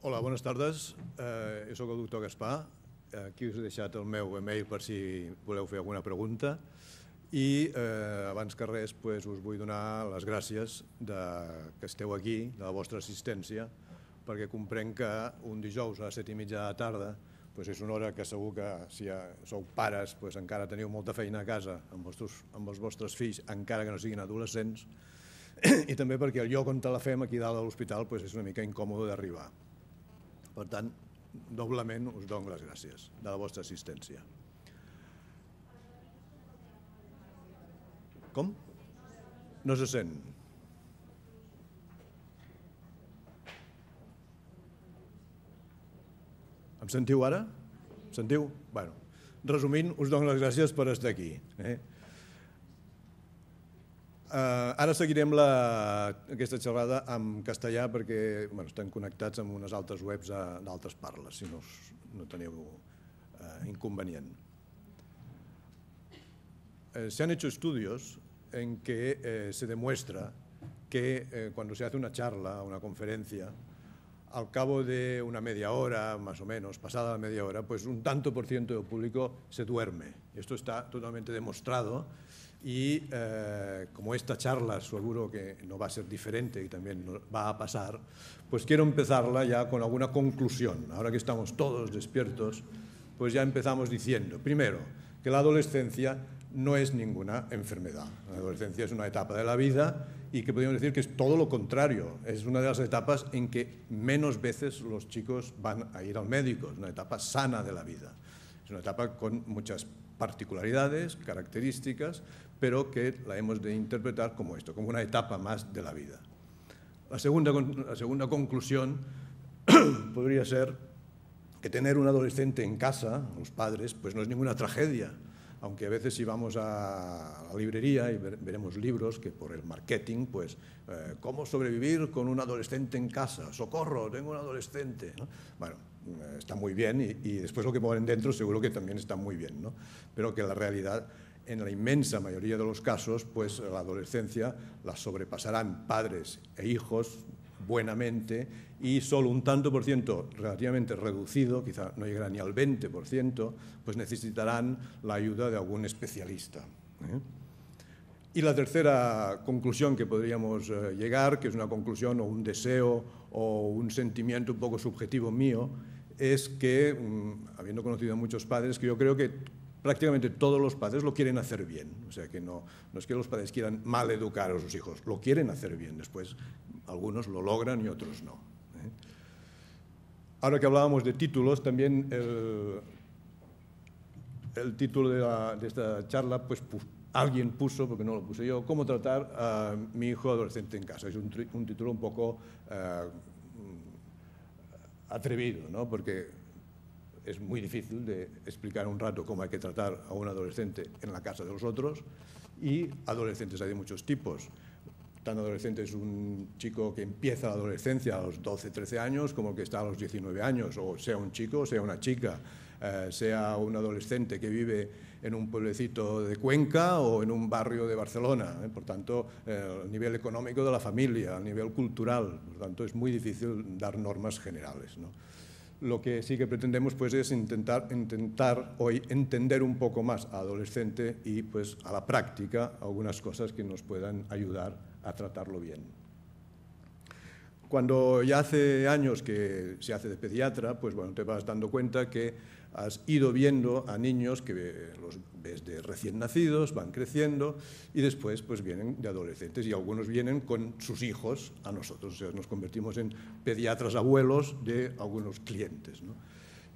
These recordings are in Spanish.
Hola, bones tardes. Jo soc el doctor Gaspar. Aquí us he deixat el meu email per si voleu fer alguna pregunta. I abans que res us vull donar les gràcies que esteu aquí, de la vostra assistència, perquè comprenc que un dijous a les 7:30 de la tarda és una hora que segur que si sou pares encara teniu molta feina a casa amb els vostres fills, encara que no siguin adolescents, i també perquè el lloc on te la fem aquí dalt a l'hospital és una mica incòmode d'arribar. Per tant, doblement us dono les gràcies de la vostra assistència. Com? No se sent. Em sentiu ara? Sentiu? Bé, resumint, us dono les gràcies per estar aquí. Ara seguirem aquesta xerrada en castellà perquè estem connectats amb unes altres webs d'altres parles, si no teniu inconvenient. Se han hecho estudios en que se demuestra que cuando se hace una charla, una conferencia, al cabo de una media hora, más o menos, pasada la media hora, un tanto por ciento del público se duerme. Esto está totalmente demostrado y como esta charla seguro que no va a ser diferente y también va a pasar, quiero empezarla ya con alguna conclusión. Ahora que estamos todos despiertos, ya empezamos diciendo, primero, que la adolescencia no es ninguna enfermedad. La adolescencia es una etapa de la vida y que podríamos decir que es todo lo contrario. Es una de las etapas en que menos veces los chicos van a ir al médico. Es una etapa sana de la vida. Es una etapa con muchas particularidades, características, pero que la hemos de interpretar como esto, como una etapa más de la vida. La segunda conclusión podría ser que tener un adolescente en casa, los padres, no es ninguna tragedia. Aunque a veces si vamos a la librería y veremos libros que por el marketing, ¿cómo sobrevivir con un adolescente en casa? ¡Socorro, tengo un adolescente! ¿No? Bueno, está muy bien y después lo que ponen dentro seguro que también está muy bien, ¿no? Pero que la realidad, en la inmensa mayoría de los casos, la adolescencia la sobrepasarán padres e hijos buenamente y solo un tanto por ciento relativamente reducido, quizá no llegará ni al 20%, necesitarán la ayuda de algún especialista. Y la tercera conclusión que podríamos llegar, que es una conclusión o un deseo o un sentimiento un poco subjetivo mío, es que, habiendo conocido a muchos padres, que yo creo que prácticamente todos los padres lo quieren hacer bien. O sea, que no es que los padres quieran mal educar a sus hijos, lo quieren hacer bien. Después, algunos lo logran y otros no. Ahora que hablábamos de títulos, también el título de esta charla, alguien puso, porque no lo puse yo, ¿cómo tratar a mi hijo adolescente en casa? Es un título un poco atrevido, ¿no? Porque es muy difícil de explicar un rato cómo hay que tratar a un adolescente en la casa de los otros, y adolescentes hay de muchos tipos. Tan adolescente es un chico que empieza la adolescencia a los 12, 13 años como el que está a los 19 años, o sea un chico o sea una chica, sea un adolescente que vive en un pueblecito de Cuenca o en un barrio de Barcelona. Por tanto, el nivel económico de la familia, el nivel cultural, por tanto es muy difícil dar normas generales, ¿no? Lo que sí que pretendemos es intentar hoy entender un poco más al adolescente y a la práctica algunas cosas que nos puedan ayudar a tratarlo bien. Cuando ya hace años que se hace de pediatra, te vas dando cuenta que has ido viendo a niños que los ves de recién nacidos, van creciendo y después vienen de adolescentes y algunos vienen con sus hijos a nosotros. O sea, nos convertimos en pediatras abuelos de algunos clientes, ¿no?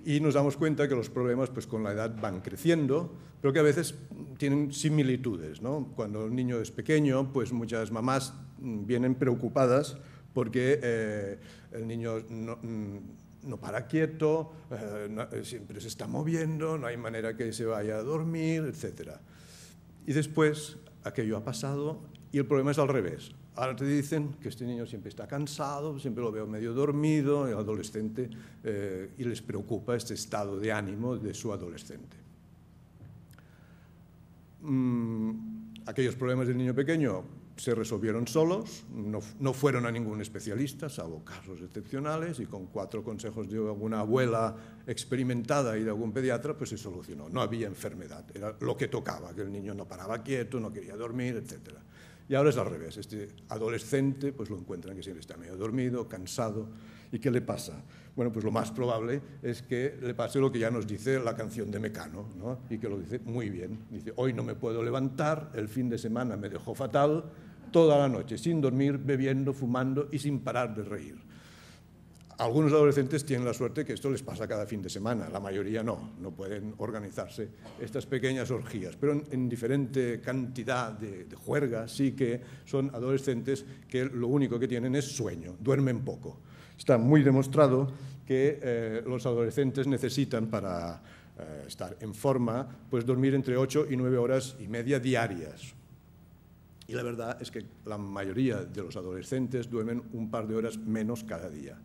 Y nos damos cuenta que los problemas con la edad van creciendo, pero que a veces tienen similitudes, ¿no? Cuando el niño es pequeño, muchas mamás vienen preocupadas porque el niño no para quieto, siempre se está moviendo, no hay manera que se vaya a dormir, etc. Y después aquello ha pasado y el problema es al revés. Ahora te dicen que este niño siempre está cansado, siempre lo veo medio dormido, el adolescente, y les preocupa este estado de ánimo de su adolescente. Aquellos problemas del niño pequeño se resolvieron solos, no fueron a ningún especialista, salvo casos excepcionales, y con 4 consejos de alguna abuela experimentada y de algún pediatra, pues se solucionó. No había enfermedad, era lo que tocaba, que el niño no paraba quieto, no quería dormir, etc. Y ahora es al revés, este adolescente pues lo encuentran que siempre está medio dormido, cansado. ¿Y qué le pasa? Bueno, pues lo más probable es que le pase lo que ya nos dice la canción de Mecano, ¿no? Y que lo dice muy bien. Dice, hoy no me puedo levantar, el fin de semana me dejó fatal, toda la noche sin dormir, bebiendo, fumando y sin parar de reír. Algunos adolescentes tienen la suerte que esto les pasa cada fin de semana, la mayoría no pueden organizarse estas pequeñas orgías, pero en diferente cantidad de juerga sí que son adolescentes que lo único que tienen es sueño, duermen poco. Está muy demostrado que los adolescentes necesitan para estar en forma, pues dormir entre 8 y 9 horas y media diarias. Y la verdad es que la mayoría de los adolescentes duermen un par de horas menos cada día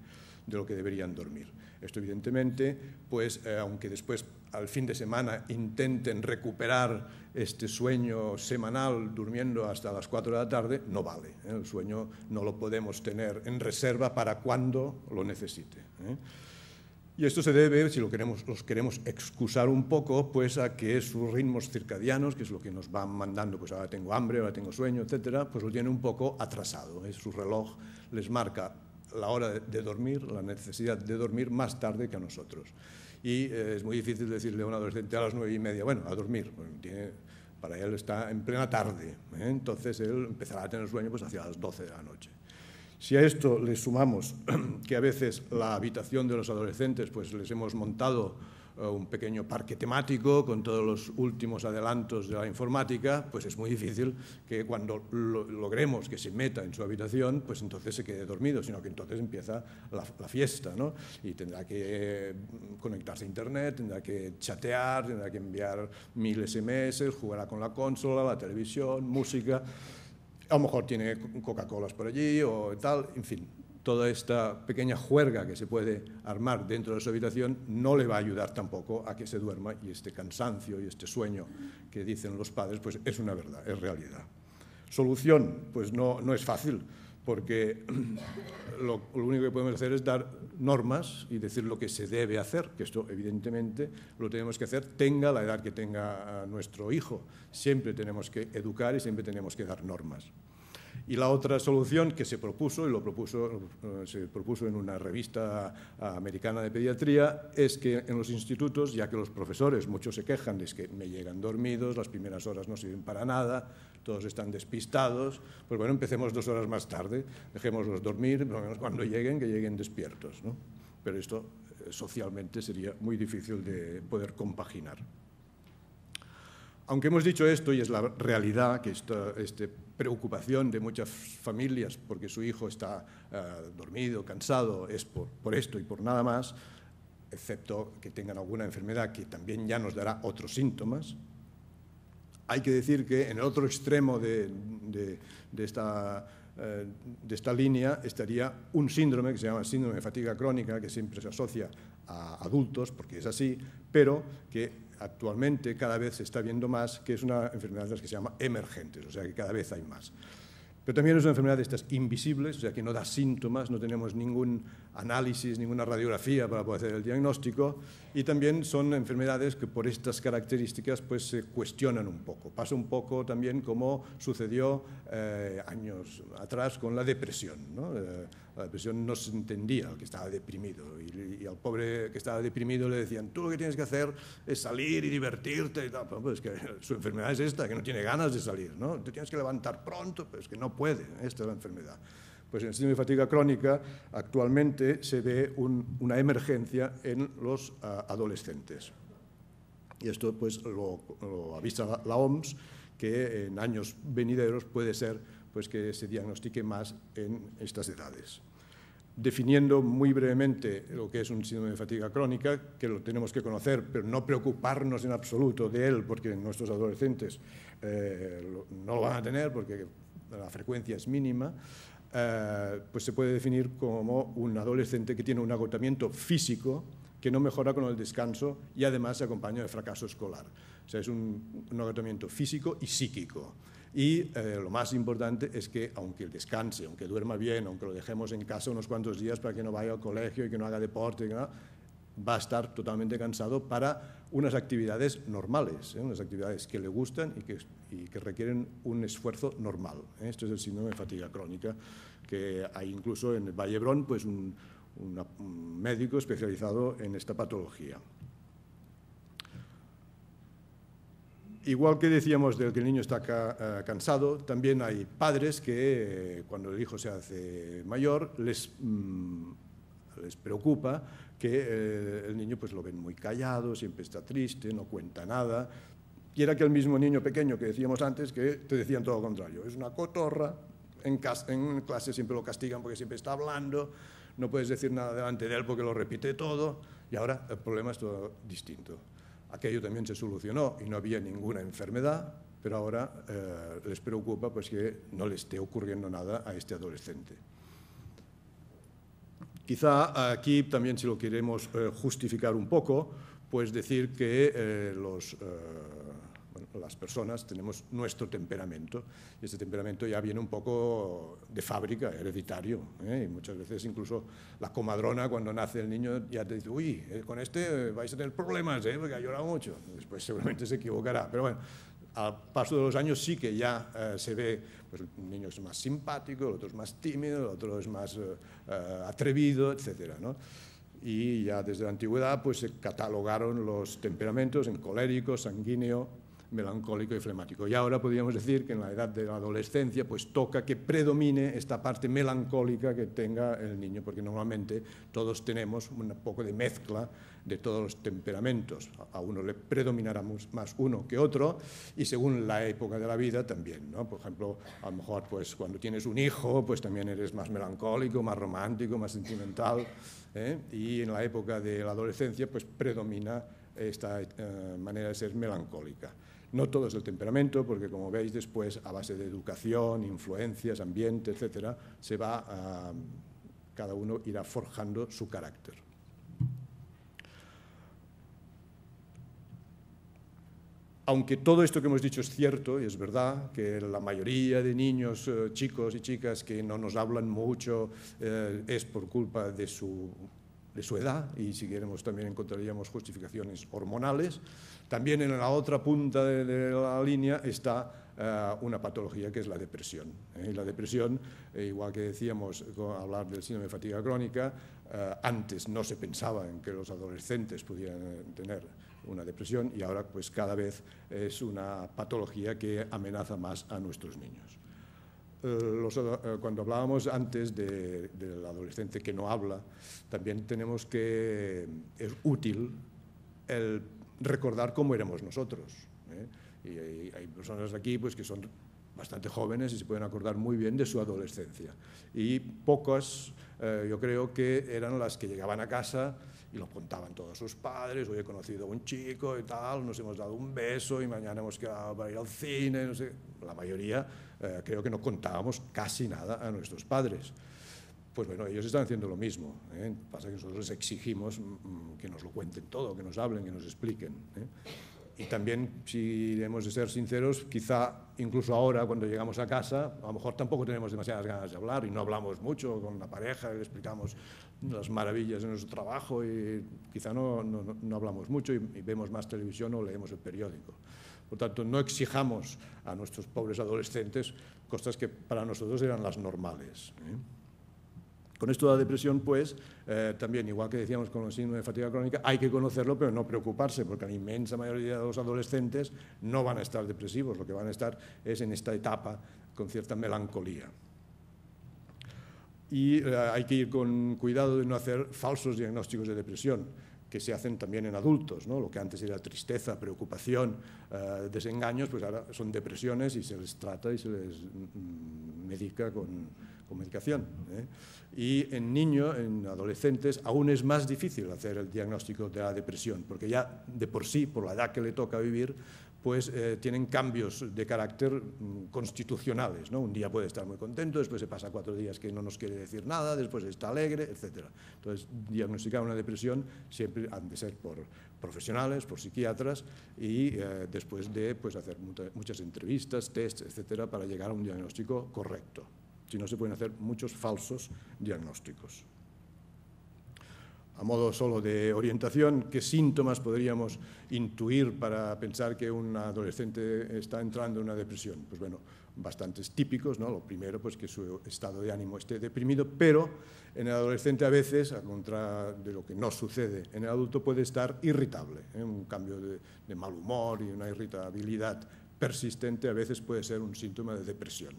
de lo que deberían dormir. Esto evidentemente, pues aunque después al fin de semana intenten recuperar este sueño semanal durmiendo hasta las 4 de la tarde, no vale. El sueño no lo podemos tener en reserva para cuando lo necesite. Y esto se debe, si los queremos excusar un poco, pues a que sus ritmos circadianos, que es lo que nos van mandando, pues ahora tengo hambre, ahora tengo sueño, etcétera, pues lo tienen un poco atrasado. Su reloj les marca la hora de dormir, la necesidad de dormir más tarde que a nosotros. Y es muy difícil decirle a un adolescente a las 9:30, bueno, a dormir. Bueno, para él está en plena tarde, entonces él empezará a tener sueño pues hacia las 12 de la noche. Si a esto le sumamos que a veces la habitación de los adolescentes pues les hemos montado un pequeño parque temático con todos los últimos adelantos de la informática, pues es muy difícil que cuando logremos que se meta en su habitación, pues entonces se quede dormido, sino que entonces empieza la fiesta, ¿no? Y tendrá que conectarse a internet, tendrá que chatear, tendrá que enviar 1000 SMS, jugará con la consola, la televisión, música. A lo mejor tiene Coca-Colas por allí o tal, en fin. Toda esta pequeña juerga que se puede armar dentro de su habitación no le va a ayudar tampoco a que se duerma, y este cansancio y este sueño que dicen los padres, pues es una verdad, es realidad. Solución, pues no es fácil, porque lo único que podemos hacer es dar normas y decir lo que se debe hacer, que esto evidentemente lo tenemos que hacer, tenga la edad que tenga nuestro hijo. Siempre tenemos que educar y siempre tenemos que dar normas. Y la otra solución que se propuso, se propuso en una revista americana de pediatría, es que en los institutos, ya que los profesores, muchos se quejan de que me llegan dormidos, las primeras horas no sirven para nada, todos están despistados, pues bueno, empecemos 2 horas más tarde, dejémoslos dormir, por lo menos cuando lleguen, que lleguen despiertos, ¿no? Pero esto socialmente sería muy difícil de poder compaginar. Aunque hemos dicho esto, y es la realidad, que esta preocupación de muchas familias porque su hijo está dormido, cansado, es por esto y por nada más, excepto que tengan alguna enfermedad que también ya nos dará otros síntomas. Hay que decir que en el otro extremo de esta línea estaría un síndrome que se llama síndrome de fatiga crónica, que siempre se asocia a adultos, porque es así, pero que actualmente cada vez se está viendo más que es una enfermedad de las que se llama emergentes, o sea que cada vez hay más. Pero también es una enfermedad de estas invisibles, o sea que no da síntomas, no tenemos ningún análisis, ninguna radiografía para poder hacer el diagnóstico, y también son enfermedades que por estas características pues se cuestionan un poco. Pasa un poco también como sucedió años atrás con la depresión, ¿no? La depresión no se entendía al que estaba deprimido, y al pobre que estaba deprimido le decían, tú lo que tienes que hacer es salir y divertirte y tal. Pues es que su enfermedad es esta, que no tiene ganas de salir, ¿no? Te tienes que levantar pronto, pero es que no puede, esta es la enfermedad. Pues en el síndrome de fatiga crónica actualmente se ve una emergencia en los adolescentes. Y esto pues lo avisa la OMS, que en años venideros puede ser pues, que se diagnostique más en estas edades. Definiendo muy brevemente lo que es un síndrome de fatiga crónica, que lo tenemos que conocer, pero no preocuparnos en absoluto de él, porque nuestros adolescentes no lo van a tener, porque la frecuencia es mínima, pues se puede definir como un adolescente que tiene un agotamiento físico que no mejora con el descanso y además se acompaña de fracaso escolar. O sea, es un agotamiento físico y psíquico. Y lo más importante es que, aunque descanse, aunque duerma bien, aunque lo dejemos en casa unos cuantos días para que no vaya al colegio y que no haga deporte, va a estar totalmente cansado para unas actividades normales, unas actividades que le gustan y que requieren un esfuerzo normal. Esto es el síndrome de fatiga crónica, que hay incluso en el Vall d'Hebron pues un médico especializado en esta patología. Igual que decíamos del que el niño está cansado, también hay padres que cuando el hijo se hace mayor les preocupa que el niño pues lo ven muy callado, siempre está triste, no cuenta nada. Y era que el mismo niño pequeño que decíamos antes, que te decían todo lo contrario. Es una cotorra, en clase siempre lo castigan porque siempre está hablando, no puedes decir nada delante de él porque lo repite todo, y ahora el problema es todo distinto. Aquello también se solucionó y no había ninguna enfermedad, pero ahora les preocupa pues que no le esté ocurriendo nada a este adolescente. Quizá aquí también, si lo queremos justificar un poco, pues decir que las personas tenemos nuestro temperamento, y este temperamento ya viene un poco de fábrica, hereditario, y muchas veces incluso la comadrona cuando nace el niño ya te dice, uy, con este vais a tener problemas, porque ha llorado mucho. Después seguramente se equivocará, pero bueno, al paso de los años sí que ya se ve, pues el niño es más simpático, el otro es más tímido, el otro es más atrevido, etcétera, ¿no? Y ya desde la antigüedad pues se catalogaron los temperamentos en colérico, sanguíneo, melancólico y flemático. Y ahora podríamos decir que en la edad de la adolescencia pues toca que predomine esta parte melancólica que tenga el niño, porque normalmente todos tenemos un poco de mezcla de todos los temperamentos. A uno le predominará más uno que otro, y según la época de la vida también, ¿no? Por ejemplo, a lo mejor pues cuando tienes un hijo pues también eres más melancólico, más romántico, más sentimental, y en la época de la adolescencia pues predomina esta manera de ser melancólica. No todo es el temperamento, porque como veis después, a base de educación, influencias, ambiente, etcétera, cada uno irá forjando su carácter. Aunque todo esto que hemos dicho es cierto, y es verdad, que la mayoría de niños, chicos y chicas que no nos hablan mucho es por culpa de su edad, y si queremos también encontraríamos justificaciones hormonales. También en la otra punta de la línea está una patología que es la depresión. Y la depresión, igual que decíamos al hablar del síndrome de fatiga crónica, antes no se pensaba en que los adolescentes pudieran tener una depresión, y ahora pues cada vez es una patología que amenaza más a nuestros niños. Cuando hablábamos antes del adolescente que no habla, también tenemos que es útil el recordar cómo éramos nosotros, Y hay personas aquí pues, que son bastante jóvenes y se pueden acordar muy bien de su adolescencia. Y pocas, yo creo que eran las que llegaban a casa y lo contaban todos sus padres, hoy he conocido a un chico y tal, nos hemos dado un beso y mañana hemos quedado para ir al cine, no sé. La mayoría creo que no contábamos casi nada a nuestros padres. Pues bueno, ellos están haciendo lo mismo, Pasa que nosotros les exigimos que nos lo cuenten todo, que nos hablen, que nos expliquen, Y también, si hemos de ser sinceros, quizá incluso ahora, cuando llegamos a casa, a lo mejor tampoco tenemos demasiadas ganas de hablar y no hablamos mucho con la pareja, le explicamos las maravillas de nuestro trabajo y quizá no hablamos mucho y vemos más televisión o leemos el periódico. Por tanto, no exijamos a nuestros pobres adolescentes cosas que para nosotros eran las normales, Con esto de la depresión, pues, también, igual que decíamos con el síndrome de fatiga crónica, hay que conocerlo, pero no preocuparse, porque la inmensa mayoría de los adolescentes no van a estar depresivos, lo que van a estar es en esta etapa con cierta melancolía. Y hay que ir con cuidado de no hacer falsos diagnósticos de depresión, que se hacen también en adultos, ¿no? Lo que antes era tristeza, preocupación, desengaños, pues ahora son depresiones y se les trata y se les medica con medicación, Y en niños, en adolescentes, aún es más difícil hacer el diagnóstico de la depresión, porque ya de por sí, por la edad que le toca vivir, pues tienen cambios de carácter constitucionales, ¿no? Un día puede estar muy contento, después se pasa 4 días que no nos quiere decir nada, después está alegre, etc. Entonces, diagnosticar una depresión siempre han de ser por profesionales, por psiquiatras, y después de pues, hacer muchas entrevistas, tests, etc., para llegar a un diagnóstico correcto. Si no, se pueden hacer muchos falsos diagnósticos. A modo solo de orientación, ¿qué síntomas podríamos intuir para pensar que un adolescente está entrando en una depresión? Pues bueno, bastantes típicos, ¿no? Lo primero, pues que su estado de ánimo esté deprimido, pero en el adolescente a veces, a contra de lo que no sucede en el adulto, puede estar irritable, ¿eh? Un cambio de mal humor y una irritabilidad persistente a veces puede ser un síntoma de depresión.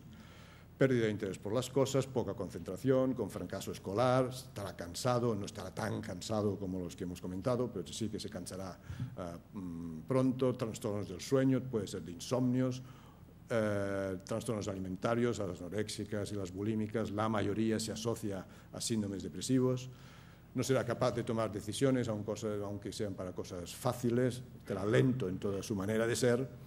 Pérdida de interés por las cosas, poca concentración, con fracaso escolar, estará cansado, no estará tan cansado como los que hemos comentado, pero sí que se cansará pronto, trastornos del sueño, puede ser de insomnios, trastornos alimentarios, a las anoréxicas y las bulímicas, la mayoría se asocia a síndromes depresivos, no será capaz de tomar decisiones, aunque sean para cosas fáciles, será lento en toda su manera de ser,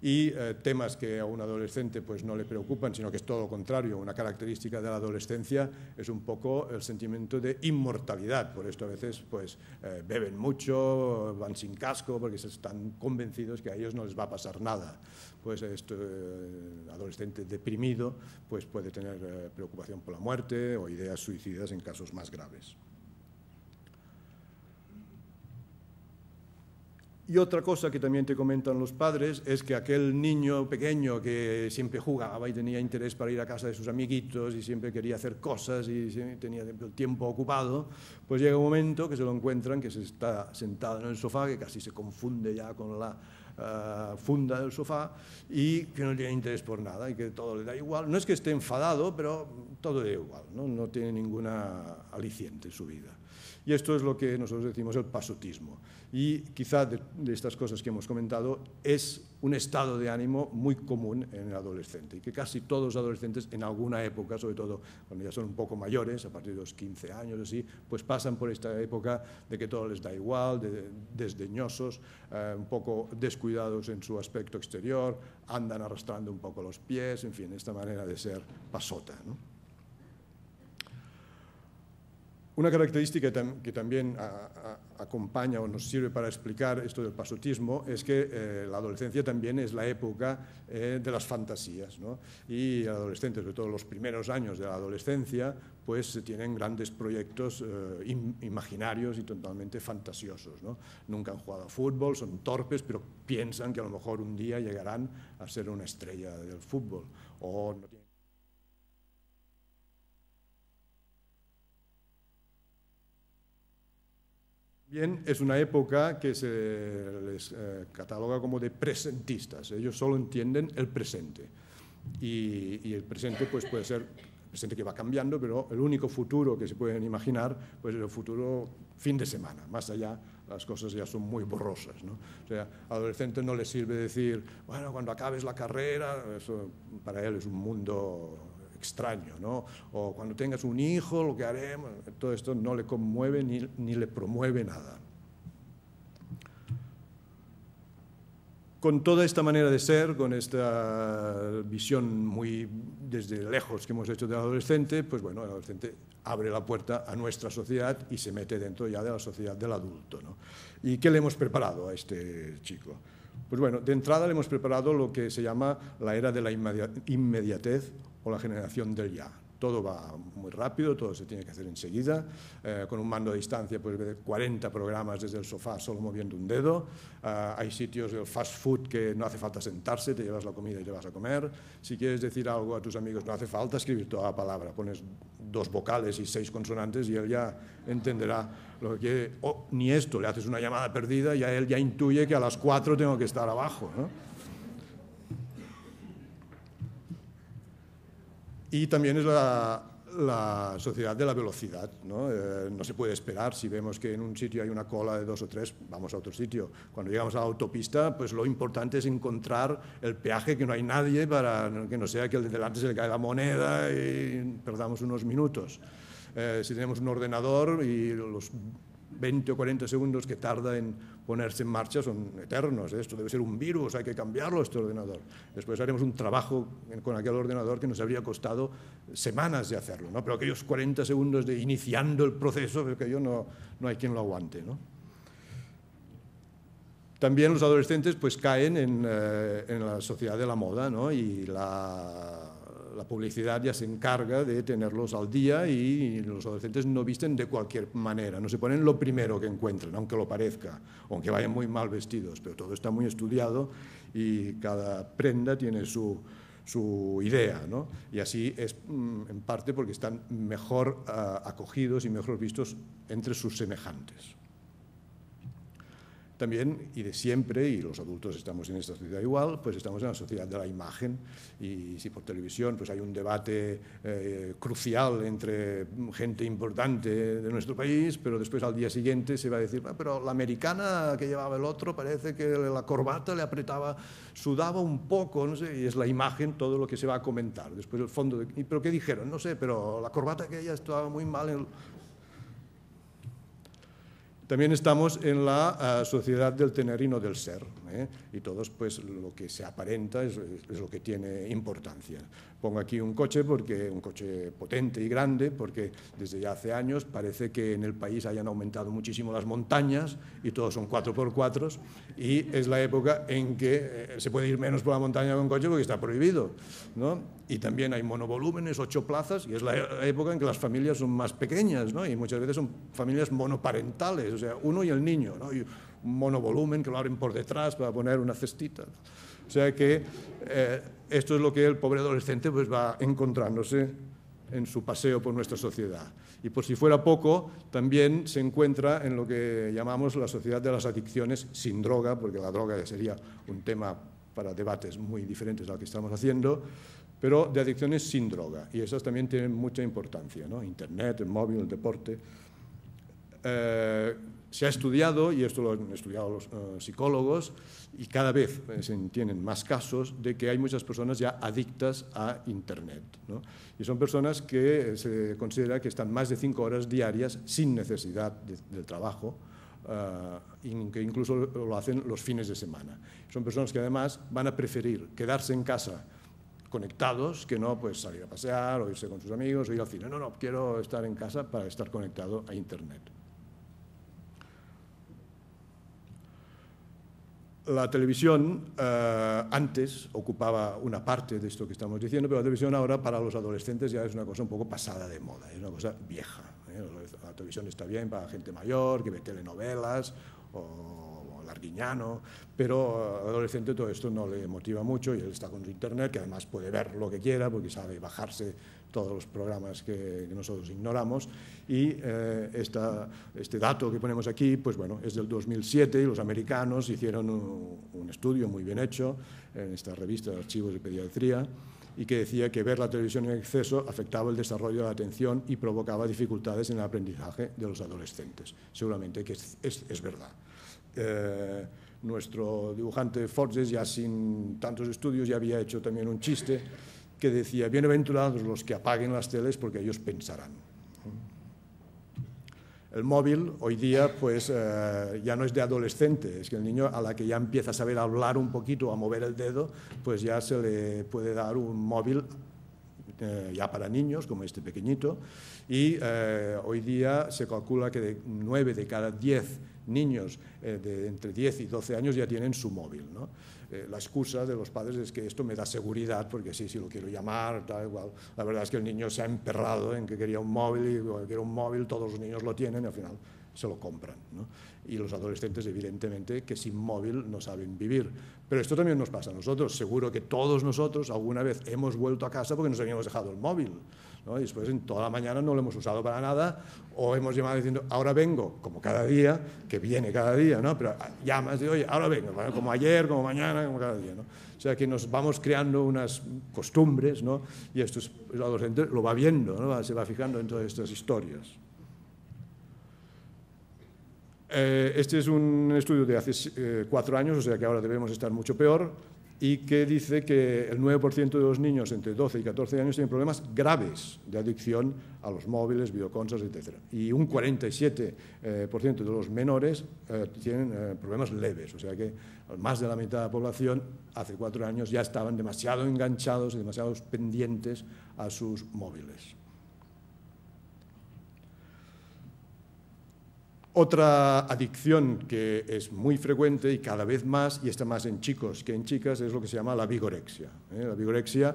y temas que a un adolescente pues, no le preocupan, sino que es todo lo contrario. Una característica de la adolescencia es un poco el sentimiento de inmortalidad. Por esto a veces pues, beben mucho, van sin casco, porque están convencidos que a ellos no les va a pasar nada. Pues este adolescente deprimido pues, puede tener preocupación por la muerte o ideas suicidas en casos más graves. Y otra cosa que también te comentan los padres es que aquel niño pequeño que siempre jugaba y tenía interés para ir a casa de sus amiguitos y siempre quería hacer cosas y tenía el tiempo ocupado, pues llega un momento que se lo encuentran que se está sentado en el sofá, que casi se confunde ya con la funda del sofá y que no tiene interés por nada y que todo le da igual. No es que esté enfadado, pero todo le da igual, no tiene ninguna aliciente en su vida. Y esto es lo que nosotros decimos el pasotismo. Y quizá de estas cosas que hemos comentado es un estado de ánimo muy común en el adolescente y que casi todos los adolescentes en alguna época, sobre todo cuando ya son un poco mayores, a partir de los 15 años así, pues pasan por esta época de que todo les da igual, desdeñosos, un poco descuidados en su aspecto exterior, andan arrastrando un poco los pies, en fin, esta manera de ser pasota, ¿no? Una característica que también acompaña o nos sirve para explicar esto del pasotismo es que la adolescencia también es la época de las fantasías, ¿no? Y el adolescente, sobre todo los primeros años de la adolescencia, pues tienen grandes proyectos imaginarios y totalmente fantasiosos, ¿no? Nunca han jugado a fútbol, son torpes, pero piensan que a lo mejor un día llegarán a ser una estrella del fútbol o no tienen. Bien, es una época que se les cataloga como de presentistas. Ellos solo entienden el presente. Y el presente pues, puede ser el presente que va cambiando, pero el único futuro que se pueden imaginar pues, es el futuro fin de semana. Más allá, las cosas ya son muy borrosas, ¿no? O sea, al adolescente no le sirve decir, bueno, cuando acabes la carrera, eso para él es un mundo extraño, ¿no? O cuando tengas un hijo, lo que haremos, todo esto no le conmueve ni le promueve nada. Con toda esta manera de ser, con esta visión muy desde lejos que hemos hecho del adolescente, pues bueno, el adolescente abre la puerta a nuestra sociedad y se mete dentro ya de la sociedad del adulto, ¿no? ¿Y qué le hemos preparado a este chico? Pues bueno, de entrada le hemos preparado lo que se llama la era de la inmediatez o la generación del ya. Todo va muy rápido, todo se tiene que hacer enseguida. Con un mando a distancia puedes ver 40 programas desde el sofá solo moviendo un dedo. Hay sitios del fast food que no hace falta sentarse, te llevas la comida y te vas a comer. Si quieres decir algo a tus amigos no hace falta escribir toda la palabra, pones 2 vocales y 6 consonantes y él ya entenderá lo que quiere. O ni esto, le haces una llamada perdida y él ya intuye que a las 4 tengo que estar abajo, ¿no? Y también es la sociedad de la velocidad, ¿no? No se puede esperar. Si vemos que en un sitio hay una cola de 2 o 3, vamos a otro sitio. Cuando llegamos a la autopista, pues lo importante es encontrar el peaje, que no hay nadie, para que no sea que el de delante se le cae la moneda y perdamos unos minutos. Si tenemos un ordenador y los 20 o 40 segundos que tarda en ponerse en marcha son eternos. Esto debe ser un virus, hay que cambiarlo este ordenador. Después haremos un trabajo con aquel ordenador que nos habría costado semanas de hacerlo, ¿no? Pero aquellos 40 segundos de iniciando el proceso, que yo no hay quien lo aguante, ¿no? También los adolescentes pues caen en la sociedad de la moda, ¿no? Y la publicidad ya se encarga de tenerlos al día y los adolescentes no visten de cualquier manera, no se ponen lo primero que encuentran, aunque lo parezca, aunque vayan muy mal vestidos, pero todo está muy estudiado y cada prenda tiene su idea, ¿no? Y así es en parte porque están mejor acogidos y mejor vistos entre sus semejantes. También, y de siempre, y los adultos estamos en esta sociedad igual, pues estamos en la sociedad de la imagen, y si por televisión pues hay un debate crucial entre gente importante de nuestro país, pero después al día siguiente se va a decir, pero la americana que llevaba el otro parece que la corbata le apretaba, sudaba un poco, no sé, y es la imagen todo lo que se va a comentar. Después el fondo, ¿pero qué dijeron? No sé, pero la corbata que ella estaba muy mal. También estamos en la sociedad del tener y no del ser, y todos pues lo que se aparenta es lo que tiene importancia. Pongo aquí un coche potente y grande, porque desde ya hace años parece que en el país hayan aumentado muchísimo las montañas y todos son 4x4 y es la época en que se puede ir menos por la montaña con coche porque está prohibido, ¿no? Y también hay monovolúmenes, 8 plazas, y es la época en que las familias son más pequeñas, ¿no? Y muchas veces son familias monoparentales, o sea, uno y el niño, ¿no? Y un monovolumen que lo abren por detrás para poner una cestita. O sea que esto es lo que el pobre adolescente pues va encontrándose en su paseo por nuestra sociedad. Y por si fuera poco, también se encuentra en lo que llamamos la sociedad de las adicciones sin droga, porque la droga ya sería un tema para debates muy diferentes al que estamos haciendo, pero de adicciones sin droga. Y esas también tienen mucha importancia, ¿no? Internet, el móvil, el deporte. Se ha estudiado, y esto lo han estudiado los psicólogos, y cada vez se tienen más casos de que hay muchas personas ya adictas a Internet, ¿no? Y son personas que se considera que están más de 5 horas diarias sin necesidad del trabajo, que incluso lo hacen los fines de semana. Son personas que además van a preferir quedarse en casa conectados que no pues salir a pasear o irse con sus amigos o ir al cine. No, quiero estar en casa para estar conectado a Internet. La televisión antes ocupaba una parte de esto que estamos diciendo, pero la televisión ahora para los adolescentes ya es una cosa un poco pasada de moda, es una cosa vieja. La televisión está bien para gente mayor, que ve telenovelas o Arguiñano, pero al adolescente todo esto no le motiva mucho y él está con su Internet, que además puede ver lo que quiera porque sabe bajarse todos los programas que nosotros ignoramos, y este dato que ponemos aquí pues bueno, es del 2007 y los americanos hicieron un estudio muy bien hecho en esta revista de Archivos de Pediatría y que decía que ver la televisión en exceso afectaba el desarrollo de la atención y provocaba dificultades en el aprendizaje de los adolescentes. Seguramente que es verdad. Nuestro dibujante Forges, ya sin tantos estudios, ya había hecho también un chiste que decía: bienaventurados los que apaguen las teles porque ellos pensarán. El móvil hoy día pues ya no es de adolescente, es que el niño a la que ya empieza a saber hablar un poquito, a mover el dedo, pues ya se le puede dar un móvil ya para niños, como este pequeñito, y hoy día se calcula que 9 de cada 10 niños de entre 10 y 12 años ya tienen su móvil, ¿no? La excusa de los padres es que esto me da seguridad, porque sí, lo quiero llamar, tal, igual. La verdad es que el niño se ha emperrado en que quería un móvil, y cuando quiere un móvil todos los niños lo tienen y al final se lo compran, ¿no? Y los adolescentes, evidentemente, que sin móvil no saben vivir. Pero esto también nos pasa a nosotros. Seguro que todos nosotros alguna vez hemos vuelto a casa porque nos habíamos dejado el móvil, ¿no? Y después en toda la mañana no lo hemos usado para nada, o hemos llamado diciendo, ahora vengo, como cada día, que viene cada día, ¿no? Pero llamas y oye, ahora vengo, ¿no? Como ayer, como mañana, como cada día, ¿no? O sea que nos vamos creando unas costumbres, ¿no? Y esto el adolescente lo va viendo, ¿no? Se va fijando en todas estas historias. Este es un estudio de hace 4 años, o sea que ahora debemos estar mucho peor, y que dice que el 9% de los niños entre 12 y 14 años tienen problemas graves de adicción a los móviles, videoconsolas, etc. Y un 47% de los menores tienen problemas leves, o sea que más de la mitad de la población hace 4 años ya estaban demasiado enganchados y demasiado pendientes a sus móviles. Otra adicción que es muy frecuente y cada vez más, y está más en chicos que en chicas, es lo que se llama la vigorexia. La vigorexia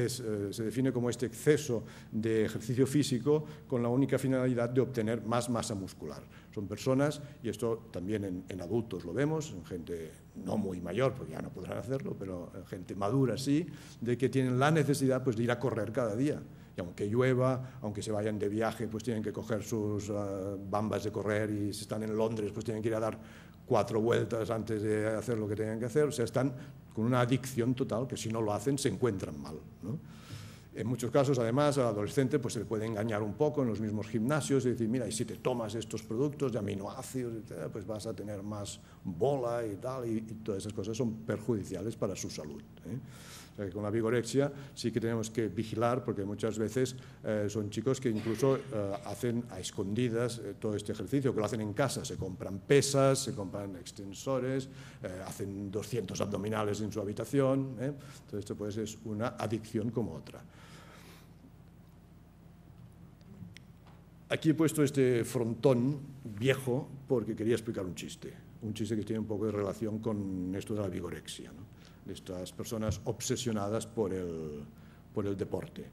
se define como este exceso de ejercicio físico con la única finalidad de obtener más masa muscular. Son personas, y esto también en adultos lo vemos, en gente no muy mayor, porque ya no podrán hacerlo, pero en gente madura sí, de que tienen la necesidad pues, de ir a correr cada día. Y aunque llueva, aunque se vayan de viaje, pues tienen que coger sus bambas de correr, y si están en Londres, pues tienen que ir a dar 4 vueltas antes de hacer lo que tengan que hacer. O sea, están con una adicción total que si no lo hacen se encuentran mal, ¿no? En muchos casos, además, al adolescente pues, se le puede engañar un poco en los mismos gimnasios y decir, mira, y si te tomas estos productos de aminoácidos, pues vas a tener más bola y tal, y todas esas cosas son perjudiciales para su salud, ¿eh? O sea, que con la vigorexia sí que tenemos que vigilar, porque muchas veces son chicos que incluso hacen a escondidas todo este ejercicio, que lo hacen en casa, se compran pesas, se compran extensores, hacen 200 abdominales en su habitación, ¿eh? Entonces esto pues es una adicción como otra. Aquí he puesto este frontón viejo porque quería explicar un chiste que tiene un poco de relación con esto de la vigorexia, ¿no? De estas personas obsesionadas por el deporte.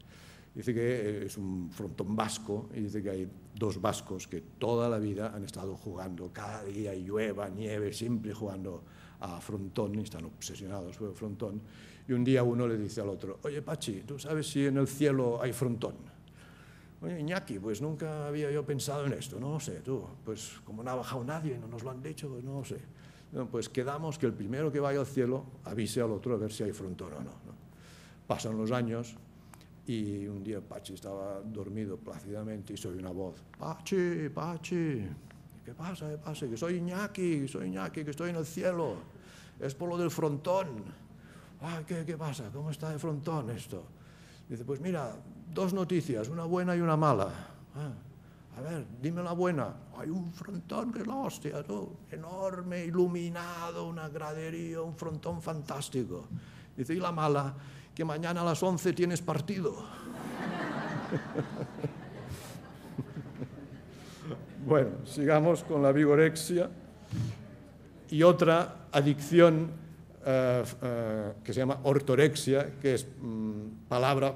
Dice que es un frontón vasco y dice que hay 2 vascos que toda la vida han estado jugando, cada día, llueva, nieve, siempre jugando a frontón, y están obsesionados por el frontón. Y un día uno le dice al otro, oye Pachi, ¿tú sabes si en el cielo hay frontón? Oye, Iñaki, pues nunca había yo pensado en esto, no lo sé, tú, pues como no ha bajado nadie y no nos lo han dicho, pues no lo sé. No, pues quedamos que el primero que vaya al cielo avise al otro a ver si hay frontón o no, ¿no? Pasan los años y un día Pachi estaba dormido plácidamente y soy una voz, Pachi, Pachi, ¿qué pasa? ¿Qué pasa? Que soy Iñaki, que estoy en el cielo, es por lo del frontón. Ah, ¿qué pasa? ¿Cómo está el frontón esto? Dice, pues mira, 2 noticias, una buena y una mala. A ver, dime la buena. Hay un frontón que es la hostia, tú, enorme, iluminado, una gradería, un frontón fantástico. Dice, y la mala, que mañana a las 11 tienes partido. Bueno, sigamos con la vigorexia. Y otra adicción que se llama ortorexia, que es palabra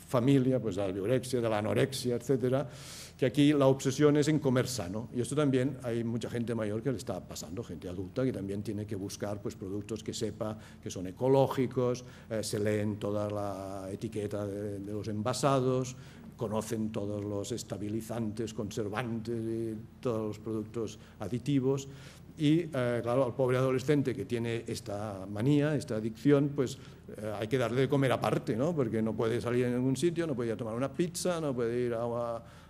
familia, pues de la vigorexia, de la anorexia, etcétera, que aquí la obsesión es en comer sano. Y esto también hay mucha gente mayor que le está pasando, gente adulta que también tiene que buscar pues, productos que sepa que son ecológicos, se leen toda la etiqueta de los envasados, conocen todos los estabilizantes, conservantes y todos los productos aditivos. Y, claro, al pobre adolescente que tiene esta manía, esta adicción, pues hay que darle de comer aparte, ¿no? Porque no puede salir en ningún sitio, no puede ir a tomar una pizza, no puede ir a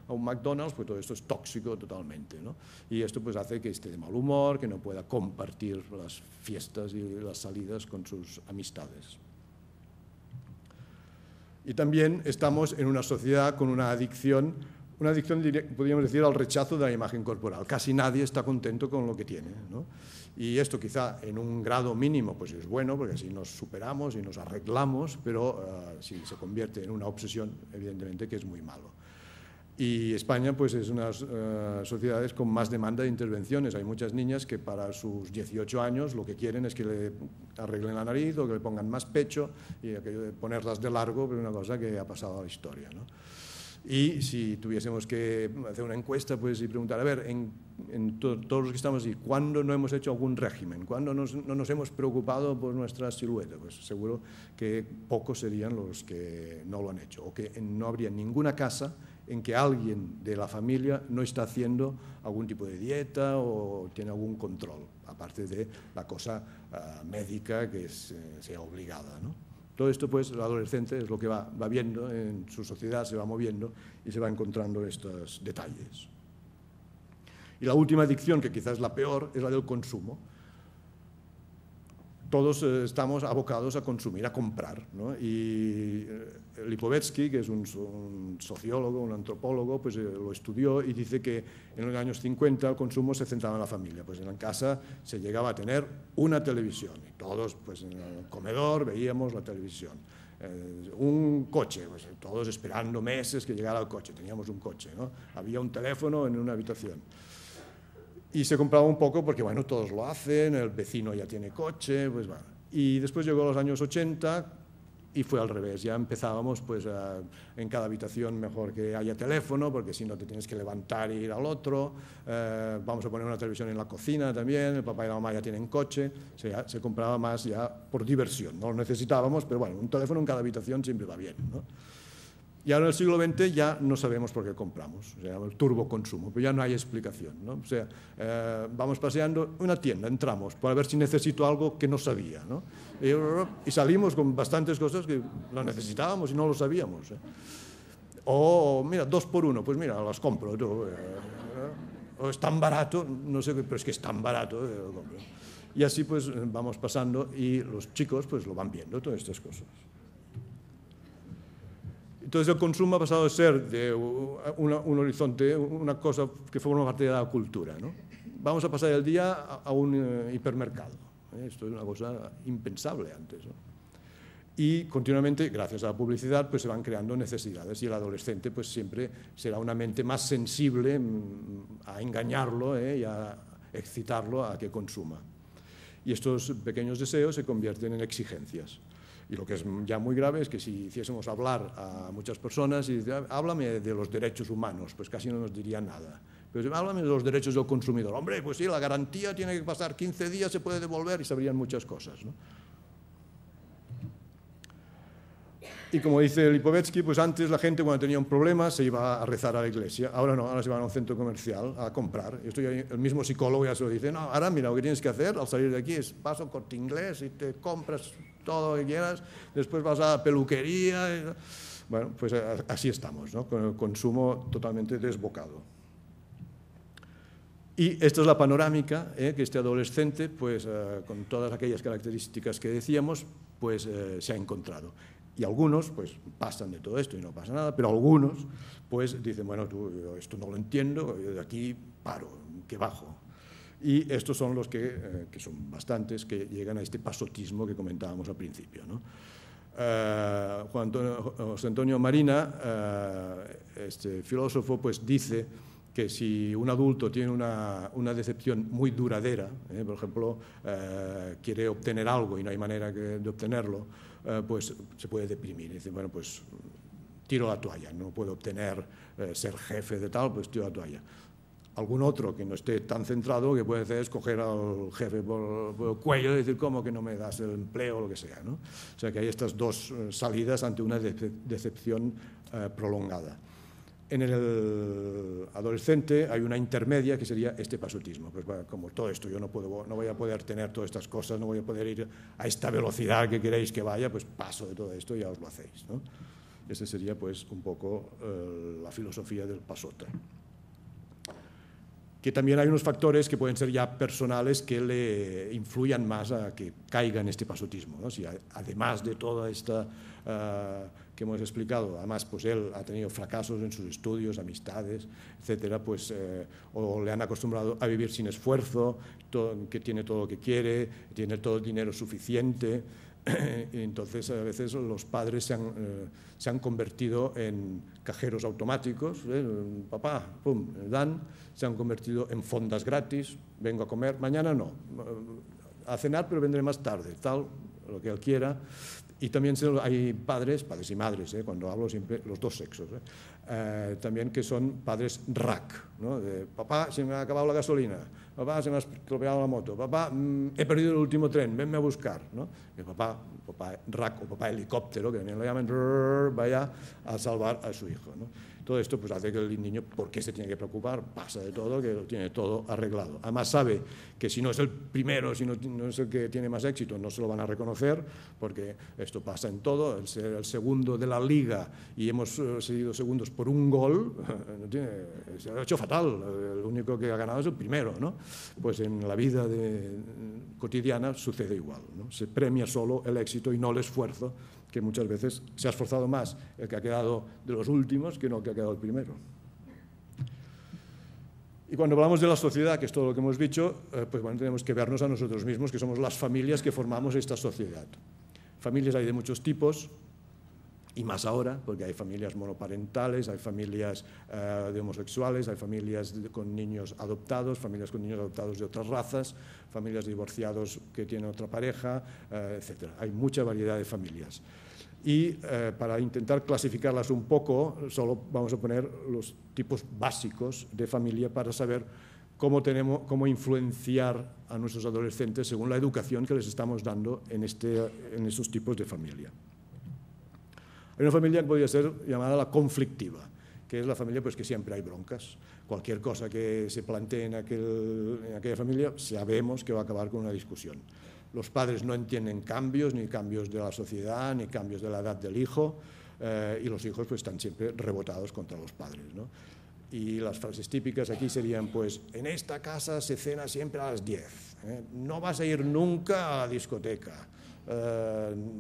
un McDonald's, pues todo esto es tóxico totalmente, ¿no? Y esto pues hace que esté de mal humor, que no pueda compartir las fiestas y las salidas con sus amistades. Y también estamos en una sociedad con una adicción, podríamos decir, al rechazo de la imagen corporal. Casi nadie está contento con lo que tiene, ¿no? Y esto quizá en un grado mínimo pues es bueno, porque así nos superamos y nos arreglamos, pero si se convierte en una obsesión, evidentemente que es muy malo. Y España pues es una de las sociedades con más demanda de intervenciones. Hay muchas niñas que para sus 18 años lo que quieren es que le arreglen la nariz o que le pongan más pecho, y aquello de ponerlas de largo, pero es una cosa que ha pasado a la historia, ¿no? Y si tuviésemos que hacer una encuesta pues, y preguntar, a ver, en todos los que estamos aquí, ¿cuándo no hemos hecho algún régimen? ¿Cuándo no nos hemos preocupado por nuestra silueta? Pues seguro que pocos serían los que no lo han hecho, o que no habría ninguna casa en que alguien de la familia no está haciendo algún tipo de dieta o tiene algún control, aparte de la cosa médica que sea obligada, ¿no? Todo esto, pues, el adolescente es lo que va viendo en su sociedad, se va moviendo y se va encontrando estos detalles. Y la última adicción, que quizás es la peor, es la del consumo. todos estamos abocados a consumir, a comprar, ¿no? Y Lipovetsky, que es un sociólogo, un antropólogo, pues lo estudió y dice que en los años 50 el consumo se centraba en la familia. Pues en la casa se llegaba a tener una televisión y todos pues, en el comedor veíamos la televisión. Un coche, pues, todos esperando meses que llegara el coche, teníamos un coche, ¿no? Había un teléfono en una habitación. Y se compraba un poco porque, bueno, todos lo hacen, el vecino ya tiene coche, pues bueno. Y después llegó los años 80 y fue al revés. Ya empezábamos, pues, en cada habitación mejor que haya teléfono, porque si no te tienes que levantar e ir al otro. Vamos a poner una televisión en la cocina también, el papá y la mamá ya tienen coche. Se compraba más ya por diversión, no lo necesitábamos, pero bueno, un teléfono en cada habitación siempre va bien, ¿no? Y ahora en el siglo XX ya no sabemos por qué compramos, o sea, el turboconsumo, pero ya no hay explicación, ¿no? O sea, vamos paseando una tienda, entramos para ver si necesito algo que no sabía, ¿no? Y salimos con bastantes cosas que lo necesitábamos y no lo sabíamos, ¿eh? O, mira, 2 por 1, pues mira, las compro. O es tan barato, no sé, pero es que es tan barato, lo compro. Y así pues vamos pasando y los chicos pues lo van viendo, todas estas cosas. Entonces el consumo ha pasado de ser de un horizonte, una cosa que forma parte de la cultura, ¿no? Vamos a pasar el día a un hipermercado. Esto es una cosa impensable antes, ¿no? Y continuamente, gracias a la publicidad, pues se van creando necesidades y el adolescente pues siempre será una mente más sensible a engañarlo, y a excitarlo a que consuma. Y estos pequeños deseos se convierten en exigencias. Y lo que es ya muy grave es que si hiciésemos hablar a muchas personas y decir, háblame de los derechos humanos, pues casi no nos dirían nada. Pero háblame de los derechos del consumidor. Hombre, pues sí, la garantía tiene que pasar 15 días, se puede devolver y sabrían muchas cosas, ¿no? Y como dice Lipovetsky, pues antes la gente cuando tenía un problema se iba a rezar a la iglesia, ahora no, ahora se van a un centro comercial a comprar. El mismo psicólogo ya se lo dice, no, ahora mira, lo que tienes que hacer al salir de aquí es paso Corte Inglés y te compras todo lo que quieras, después vas a la peluquería. Bueno, pues así estamos, ¿no? Con el consumo totalmente desbocado. Y esta es la panorámica, que este adolescente, pues con todas aquellas características que decíamos, pues se ha encontrado. Y algunos pues pasan de todo esto y no pasa nada, pero algunos pues dicen, bueno, esto no lo entiendo, de aquí paro, que bajo. Y estos son los que son bastantes, que llegan a este pasotismo que comentábamos al principio, ¿no? José Antonio Marina, este filósofo, pues dice que si un adulto tiene una decepción muy duradera, por ejemplo, quiere obtener algo y no hay manera de obtenerlo, pues se puede deprimir. Dice, bueno, pues tiro la toalla, no puedo obtener ser jefe de tal, pues tiro la toalla. Algún otro que no esté tan centrado, que puede hacer es coger al jefe por el cuello y decir, ¿cómo que no me das el empleo o lo que sea, ¿no? O sea que hay estas dos salidas ante una decepción prolongada. En el adolescente hay una intermedia que sería este pasotismo. Pues bueno, como todo esto, yo no voy a poder tener todas estas cosas, no voy a poder ir a esta velocidad que queréis que vaya, pues paso de todo esto y ya os lo hacéis, ¿no? Esa sería pues un poco la filosofía del pasote. Que también hay unos factores que pueden ser ya personales que le influyan más a que caiga en este pasotismo, ¿no? Si además de toda esta que hemos explicado, además pues él ha tenido fracasos en sus estudios, amistades, etcétera, pues o le han acostumbrado a vivir sin esfuerzo, que tiene todo lo que quiere, tiene todo el dinero suficiente. Y entonces a veces los padres se han convertido en cajeros automáticos, papá, pum, dan, se han convertido en fondas gratis, vengo a comer, mañana no, a cenar pero vendré más tarde, tal, lo que él quiera. Y también hay padres y madres, cuando hablo siempre los dos sexos, también que son padres rack, ¿no? De, papá, se me ha acabado la gasolina, papá, se me ha estropeado la moto, papá, he perdido el último tren, venme a buscar, ¿no? Y papá rack o papá helicóptero, que también lo llaman, vaya a salvar a su hijo, ¿no? Todo esto pues hace que el niño, ¿por qué se tiene que preocupar? Pasa de todo, que lo tiene todo arreglado. Además sabe que si no es el primero, si no es el que tiene más éxito, no se lo van a reconocer, porque esto pasa en todo. El ser el segundo de la liga y hemos seguido segundos por un gol, se ha hecho fatal. El único que ha ganado es el primero, ¿no? Pues en la vida cotidiana sucede igual, ¿no? Se premia solo el éxito y no el esfuerzo, que muchas veces se ha esforzado más el que ha quedado de los últimos que no el que ha quedado el primero. Y cuando hablamos de la sociedad, que es todo lo que hemos dicho, pues bueno, tenemos que vernos a nosotros mismos, que somos las familias que formamos esta sociedad. Familias hay de muchos tipos, y más ahora, porque hay familias monoparentales, hay familias de homosexuales, hay familias con niños adoptados, familias con niños adoptados de otras razas, familias de divorciados que tienen otra pareja, etc. Hay mucha variedad de familias. Y para intentar clasificarlas un poco, solo vamos a poner los tipos básicos de familia para saber cómo influenciar a nuestros adolescentes según la educación que les estamos dando en esos tipos de familia. Hay una familia que podría ser llamada la conflictiva, que es la familia pues, que siempre hay broncas. Cualquier cosa que se plantee en aquella familia, sabemos que va a acabar con una discusión. Los padres no entienden cambios, ni cambios de la sociedad, ni cambios de la edad del hijo, y los hijos pues, están siempre rebotados contra los padres, ¿no? Y las frases típicas aquí serían, pues, en esta casa se cena siempre a las 10, no vas a ir nunca a la discoteca.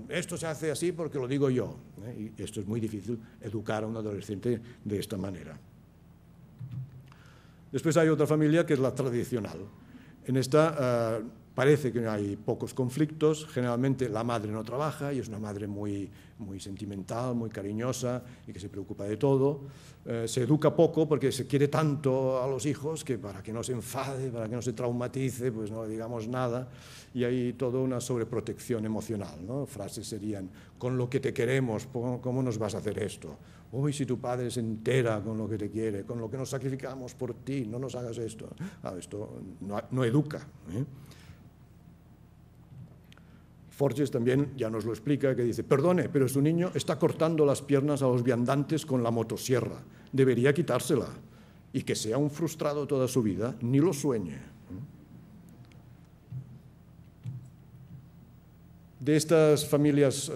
Esto se hace así porque lo digo yo, y esto es muy difícil educar a un adolescente de esta manera. Después hay otra familia que es la tradicional. En esta parece que hay pocos conflictos, generalmente la madre no trabaja y es una madre muy sentimental, muy cariñosa y que se preocupa de todo. Se educa poco porque se quiere tanto a los hijos que para que no se enfade, para que no se traumatice, pues no le digamos nada. Y hay toda una sobreprotección emocional, ¿no? Frases serían, con lo que te queremos, ¿cómo nos vas a hacer esto? Uy, si tu padre se entera con lo que te quiere, con lo que nos sacrificamos por ti, no nos hagas esto. Esto no educa, ¿eh? Forges también ya nos lo explica, que dice, perdone, pero su niño está cortando las piernas a los viandantes con la motosierra, debería quitársela, y que sea un frustrado toda su vida, ni lo sueñe. De estas familias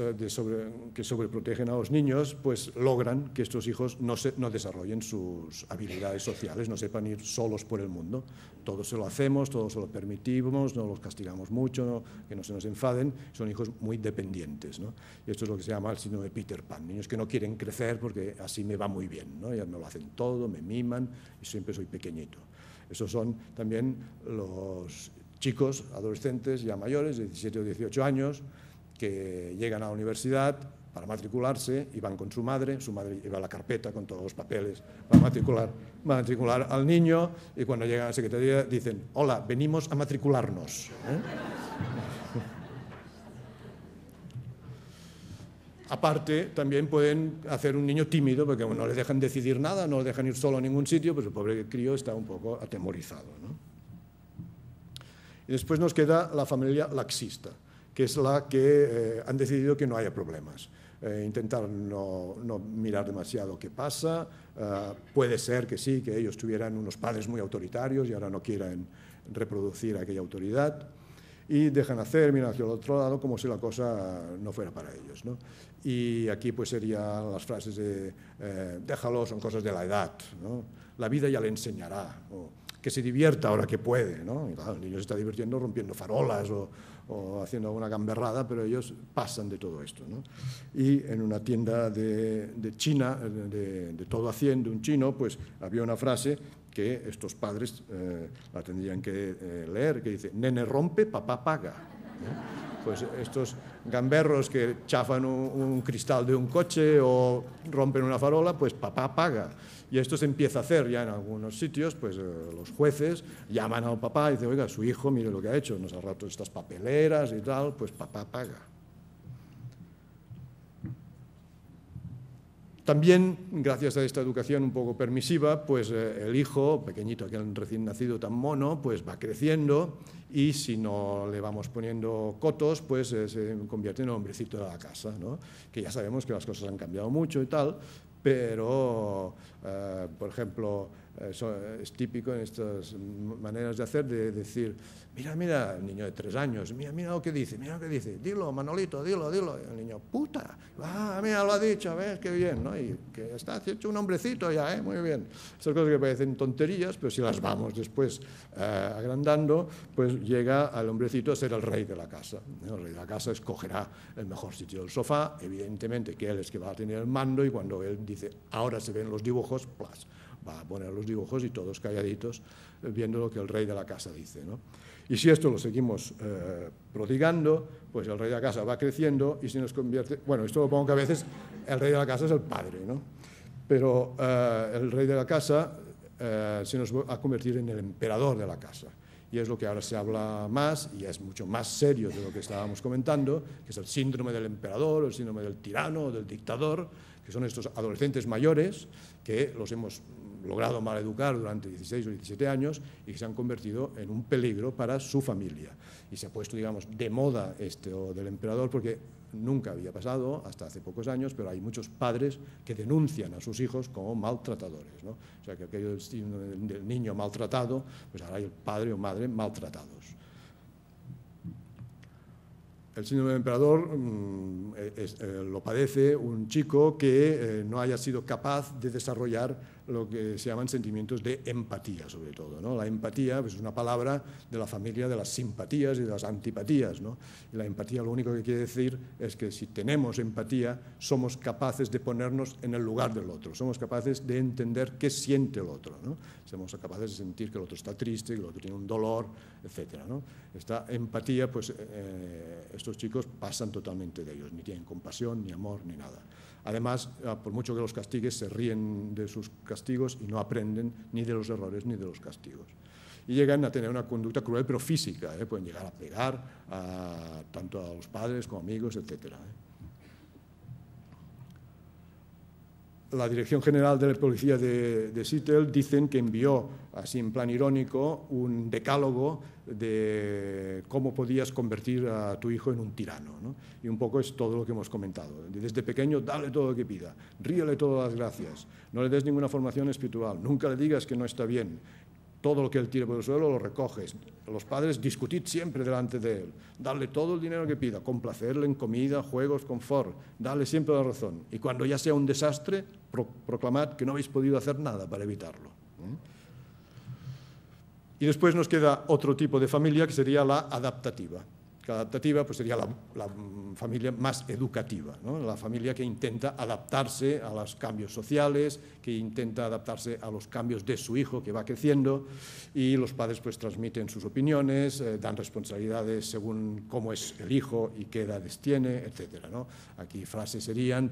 que sobreprotegen a los niños, pues logran que estos hijos no desarrollen sus habilidades sociales, no sepan ir solos por el mundo. Todos se lo hacemos, todos se lo permitimos, no los castigamos mucho, ¿no? Que no se nos enfaden. Son hijos muy dependientes, ¿no? Y esto es lo que se llama el síndrome de Peter Pan. Niños que no quieren crecer porque así me va muy bien, ¿no? Ya me lo hacen todo, me miman y siempre soy pequeñito. Esos son también los chicos, adolescentes ya mayores, de 17 o 18 años, que llegan a la universidad para matricularse y van con su madre lleva la carpeta con todos los papeles para matricular al niño, y cuando llegan a la secretaría dicen, hola, venimos a matricularnos. Aparte, también pueden hacer un niño tímido, porque no le dejan decidir nada, no le dejan ir solo a ningún sitio, pues el pobre crío está un poco atemorizado, ¿no? Y después nos queda la familia laxista, que es la que han decidido que no haya problemas. Intentar no mirar demasiado qué pasa. Puede ser que sí, que ellos tuvieran unos padres muy autoritarios y ahora no quieran reproducir aquella autoridad. Y dejan hacer, miran hacia el otro lado como si la cosa no fuera para ellos, ¿no? Y aquí pues serían las frases de déjalo, son cosas de la edad, ¿no? La vida ya le enseñará, o que se divierta ahora que puede, ¿no? Y claro, el niño se está divirtiendo rompiendo farolas o haciendo alguna gamberrada, pero ellos pasan de todo esto, ¿no? Y en una tienda de China, de todo a 100 de un chino, pues había una frase que estos padres la tendrían que leer, que dice, nene rompe, papá paga, ¿eh? Pues estos gamberros que chafan un cristal de un coche o rompen una farola, pues papá paga. Y esto se empieza a hacer ya en algunos sitios, pues los jueces llaman al papá y dicen, oiga, su hijo, mire lo que ha hecho, nos ha roto estas papeleras y tal, pues papá paga. También, gracias a esta educación un poco permisiva, pues el hijo, pequeñito, aquel recién nacido tan mono, pues va creciendo y si no le vamos poniendo cotos, pues se convierte en el hombrecito de la casa, ¿no? Que ya sabemos que las cosas han cambiado mucho y tal, pero, por ejemplo, es típico en estas maneras de hacer, de decir, mira, mira, el niño de 3 años, mira lo que dice, dilo, Manolito, dilo. Y el niño, puta, mira, lo ha dicho, ¿ves? Qué bien, ¿no? Y que está hecho un hombrecito ya, muy bien. Estas cosas que parecen tonterías, pero si las vamos después agrandando, pues llega al hombrecito a ser el rey de la casa. El rey de la casa escogerá el mejor sitio del sofá, evidentemente que él es que va a tener el mando, y cuando él dice, ahora se ven los dibujos, pues va a poner los dibujos y todos calladitos viendo lo que el rey de la casa dice, ¿no? Y si esto lo seguimos prodigando, pues el rey de la casa va creciendo y se nos convierte... Bueno, esto lo pongo que a veces el rey de la casa es el padre, ¿no? Pero el rey de la casa se nos va a convertir en el emperador de la casa. Y es lo que ahora se habla más, y es mucho más serio de lo que estábamos comentando, que es el síndrome del emperador, el síndrome del tirano, del dictador, que son estos adolescentes mayores que los hemos logrado maleducar durante 16 o 17 años y que se han convertido en un peligro para su familia. Y se ha puesto, digamos, de moda esto del emperador porque nunca había pasado hasta hace pocos años, pero hay muchos padres que denuncian a sus hijos como maltratadores, ¿no? O sea, que aquello del niño maltratado, pues ahora hay el padre o madre maltratados. El síndrome del emperador lo padece un chico que no haya sido capaz de desarrollar lo que se llaman sentimientos de empatía, sobre todo, ¿no? La empatía pues, es una palabra de la familia de las simpatías y de las antipatías, ¿no? Y la empatía lo único que quiere decir es que si tenemos empatía somos capaces de ponernos en el lugar del otro, somos capaces de entender qué siente el otro, ¿no? Somos capaces de sentir que el otro está triste, que el otro tiene un dolor, etcétera, ¿no? Esta empatía, pues estos chicos pasan totalmente de ellos, ni tienen compasión, ni amor, ni nada. Además, por mucho que los castigues, se ríen de sus castigos y no aprenden ni de los errores ni de los castigos. Y llegan a tener una conducta cruel, pero física, pueden llegar a pegar tanto a los padres como amigos, etcétera. La Dirección General de la Policía de Seattle dicen que envió, así en plan irónico, un decálogo de cómo podías convertir a tu hijo en un tirano, ¿no? Y un poco es todo lo que hemos comentado. Desde pequeño, dale todo lo que pida, ríele todas las gracias, no le des ninguna formación espiritual, nunca le digas que no está bien. Todo lo que él tire por el suelo lo recoges. Los padres, discutid siempre delante de él. Darle todo el dinero que pida, complacerle en comida, juegos, confort. Darle siempre la razón. Y cuando ya sea un desastre, proclamad que no habéis podido hacer nada para evitarlo. Y después nos queda otro tipo de familia que sería la adaptativa. La adaptativa pues sería la familia más educativa, ¿no? La familia que intenta adaptarse a los cambios sociales, que intenta adaptarse a los cambios de su hijo que va creciendo, y los padres pues transmiten sus opiniones, dan responsabilidades según cómo es el hijo y qué edades tiene, etcétera, ¿no? Aquí frases serían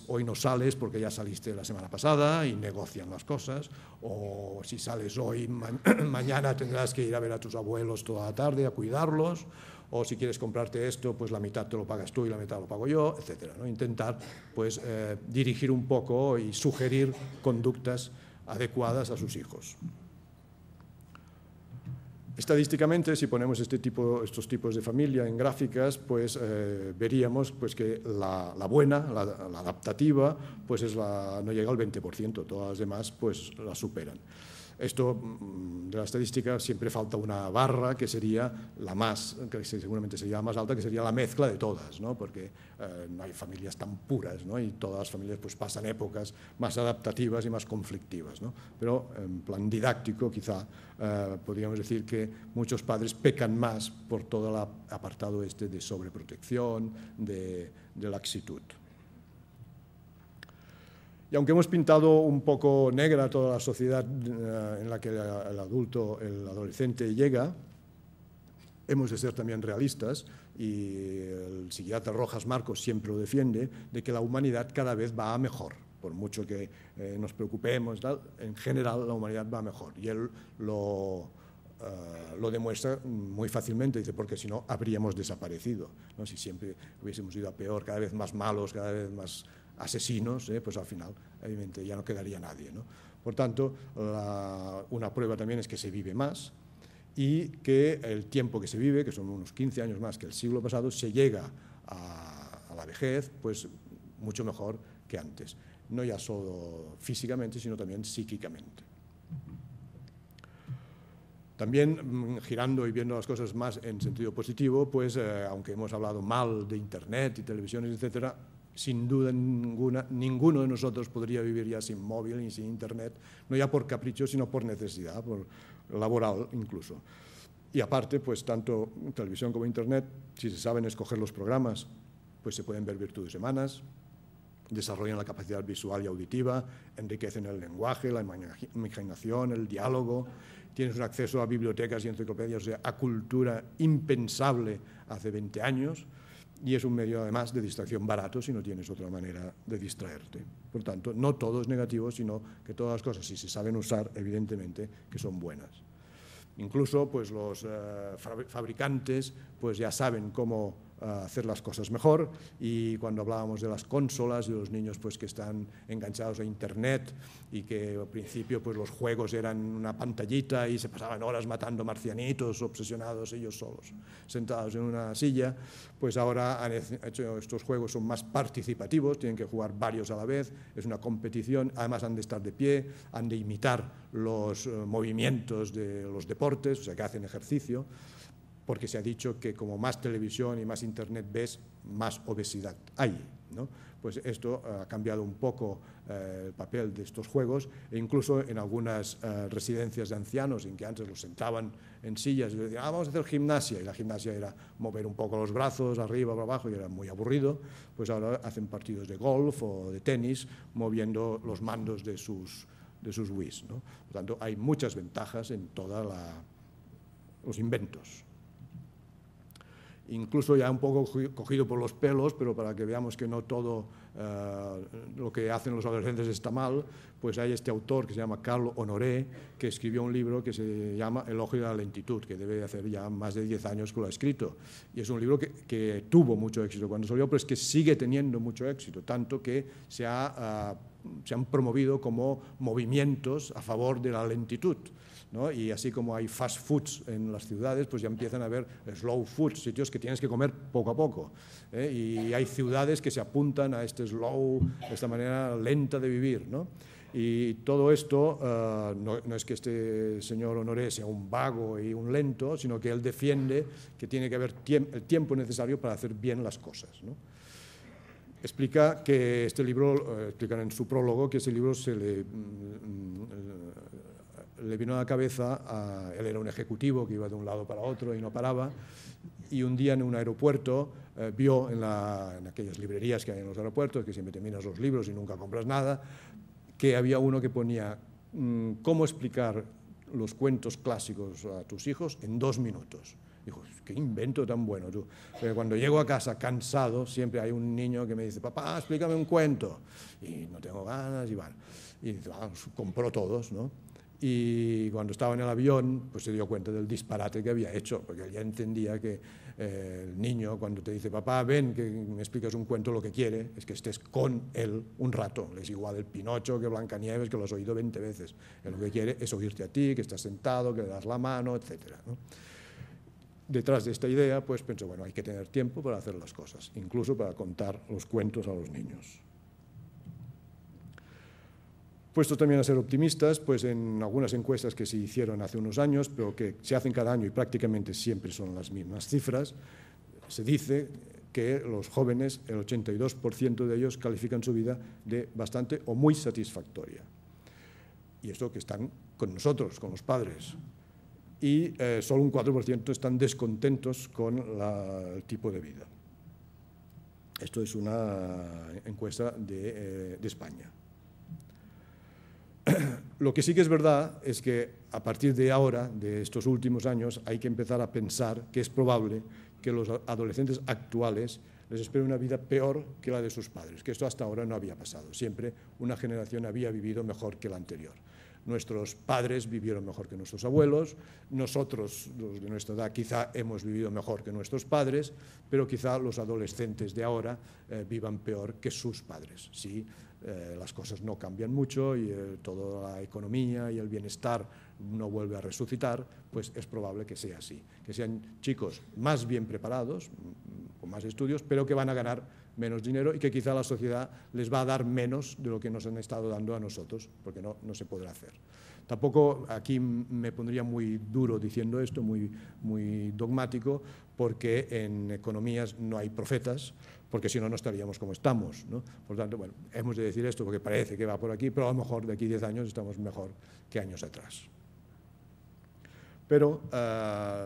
hoy no sales porque ya saliste la semana pasada, y negocian las cosas, o si sales hoy, mañana tendrás que ir a ver a tus abuelos toda la tarde a cuidarlos, o si quieres comprarte esto, pues la mitad te lo pagas tú y la mitad lo pago yo, etcétera, ¿no? Intentar pues dirigir un poco y sugerir conductas adecuadas a sus hijos. Estadísticamente, si ponemos estos tipos de familia en gráficas, pues veríamos pues, que la buena, la adaptativa, pues no llega al 20%, todas las demás pues, la superan. Esto, de la estadística, siempre falta una barra que sería la más, que seguramente sería la más alta, que sería la mezcla de todas, ¿no? Porque no hay familias tan puras, ¿no? Y todas las familias pues, pasan épocas más adaptativas y más conflictivas, ¿no? Pero en plan didáctico, quizá, podríamos decir que muchos padres pecan más por todo el apartado de sobreprotección, de laxitud. Y aunque hemos pintado un poco negra toda la sociedad en la que el adulto, el adolescente llega, hemos de ser también realistas, y el psiquiatra Rojas Marcos siempre lo defiende, de que la humanidad cada vez va a mejor. Por mucho que nos preocupemos, en general la humanidad va a mejor. Y él lo demuestra muy fácilmente, dice, porque si no habríamos desaparecido, ¿no? Si siempre hubiésemos ido a peor, cada vez más malos, cada vez más asesinos, pues al final, evidentemente, ya no quedaría nadie, ¿no? Por tanto, una prueba también es que se vive más, y que el tiempo que se vive, que son unos 15 años más que el siglo pasado, se llega a la vejez, pues mucho mejor que antes, no ya solo físicamente, sino también psíquicamente. También, girando y viendo las cosas más en sentido positivo, pues aunque hemos hablado mal de Internet y televisiones, etcétera, sin duda ninguna, ninguno de nosotros podría vivir ya sin móvil y sin Internet, no ya por capricho, sino por necesidad, por laboral incluso. Y aparte, pues tanto televisión como Internet, si se saben escoger los programas, pues se pueden ver virtudes humanas, desarrollan la capacidad visual y auditiva, enriquecen el lenguaje, la imaginación, el diálogo, tienes un acceso a bibliotecas y enciclopedias, o sea, a cultura impensable hace 20 años, y es un medio además de distracción barato si no tienes otra manera de distraerte. Por tanto, no todo es negativo, sino que todas las cosas, si se saben usar, evidentemente que son buenas. Incluso pues, los fabricantes pues, ya saben cómo hacer las cosas mejor, y cuando hablábamos de las consolas, de los niños pues, que están enganchados a Internet y que al principio pues, los juegos eran una pantallita y se pasaban horas matando marcianitos, obsesionados ellos solos, sentados en una silla, pues ahora han hecho estos juegos, son más participativos, tienen que jugar varios a la vez, es una competición, además han de estar de pie, han de imitar los movimientos de los deportes, o sea que hacen ejercicio, porque se ha dicho que como más televisión y más Internet ves, más obesidad hay, ¿no? Pues esto ha cambiado un poco el papel de estos juegos, e incluso en algunas residencias de ancianos, en que antes los sentaban en sillas y decían, vamos a hacer gimnasia, y la gimnasia era mover un poco los brazos, arriba, para abajo, y era muy aburrido, pues ahora hacen partidos de golf o de tenis, moviendo los mandos de sus Wiis, ¿no? Por tanto, hay muchas ventajas en todos los inventos. Incluso ya un poco cogido por los pelos, pero para que veamos que no todo lo que hacen los adolescentes está mal, pues hay este autor que se llama Carl Honoré, que escribió un libro que se llama Elogio de la lentitud, que debe hacer ya más de 10 años que lo ha escrito. Y es un libro que tuvo mucho éxito cuando salió, pero es que sigue teniendo mucho éxito, tanto que se han promovido como movimientos a favor de la lentitud, ¿no? Y así como hay fast foods en las ciudades, pues ya empiezan a haber slow foods, sitios que tienes que comer poco a poco, ¿eh? Y hay ciudades que se apuntan a este slow, a esta manera lenta de vivir, ¿no? Y todo esto no es que este señor Honoré sea un vago y un lento, sino que él defiende que tiene que haber el tiempo necesario para hacer bien las cosas, ¿no? Explica que este libro, explican en su prólogo, que ese libro le vino a la cabeza, él era un ejecutivo que iba de un lado para otro y no paraba, y un día en un aeropuerto vio en aquellas librerías que hay en los aeropuertos, que siempre terminas los libros y nunca compras nada, que había uno que ponía cómo explicar los cuentos clásicos a tus hijos en 2 minutos. Dijo, qué invento tan bueno tú. Pero cuando llego a casa cansado, siempre hay un niño que me dice, papá, explícame un cuento. Y no tengo ganas, y van. Y compró todos, ¿no? Y cuando estaba en el avión, pues se dio cuenta del disparate que había hecho, porque él ya entendía que el niño, cuando te dice, papá, ven, que me explicas un cuento, lo que quiere es que estés con él un rato. Le es igual el Pinocho que Blancanieves, que lo has oído 20 veces. Él lo que quiere es oírte a ti, que estás sentado, que le das la mano, etcétera, ¿no? Detrás de esta idea, pues pensó, bueno, hay que tener tiempo para hacer las cosas, incluso para contar los cuentos a los niños. Puestos también a ser optimistas, pues en algunas encuestas que se hicieron hace unos años, pero que se hacen cada año y prácticamente siempre son las mismas cifras, se dice que los jóvenes, el 82% de ellos califican su vida de bastante o muy satisfactoria. Y esto que están con nosotros, con los padres. Y solo un 4% están descontentos con el tipo de vida. Esto es una encuesta de España. Lo que sí que es verdad es que a partir de ahora, de estos últimos años, hay que empezar a pensar que es probable que los adolescentes actuales les espere una vida peor que la de sus padres, que esto hasta ahora no había pasado. Siempre una generación había vivido mejor que la anterior. Nuestros padres vivieron mejor que nuestros abuelos, nosotros, los de nuestra edad, quizá hemos vivido mejor que nuestros padres, pero quizá los adolescentes de ahora vivan peor que sus padres. Sí, las cosas no cambian mucho y toda la economía y el bienestar no vuelve a resucitar, pues es probable que sea así, que sean chicos más bien preparados, con más estudios, pero que van a ganar menos dinero y que quizá la sociedad les va a dar menos de lo que nos han estado dando a nosotros, porque no se podrá hacer. Tampoco aquí me pondría muy duro diciendo esto, muy dogmático, porque en economías no hay profetas, porque si no, no estaríamos como estamos, ¿no? Por tanto, bueno, hemos de decir esto porque parece que va por aquí, pero a lo mejor de aquí 10 años estamos mejor que años atrás. Pero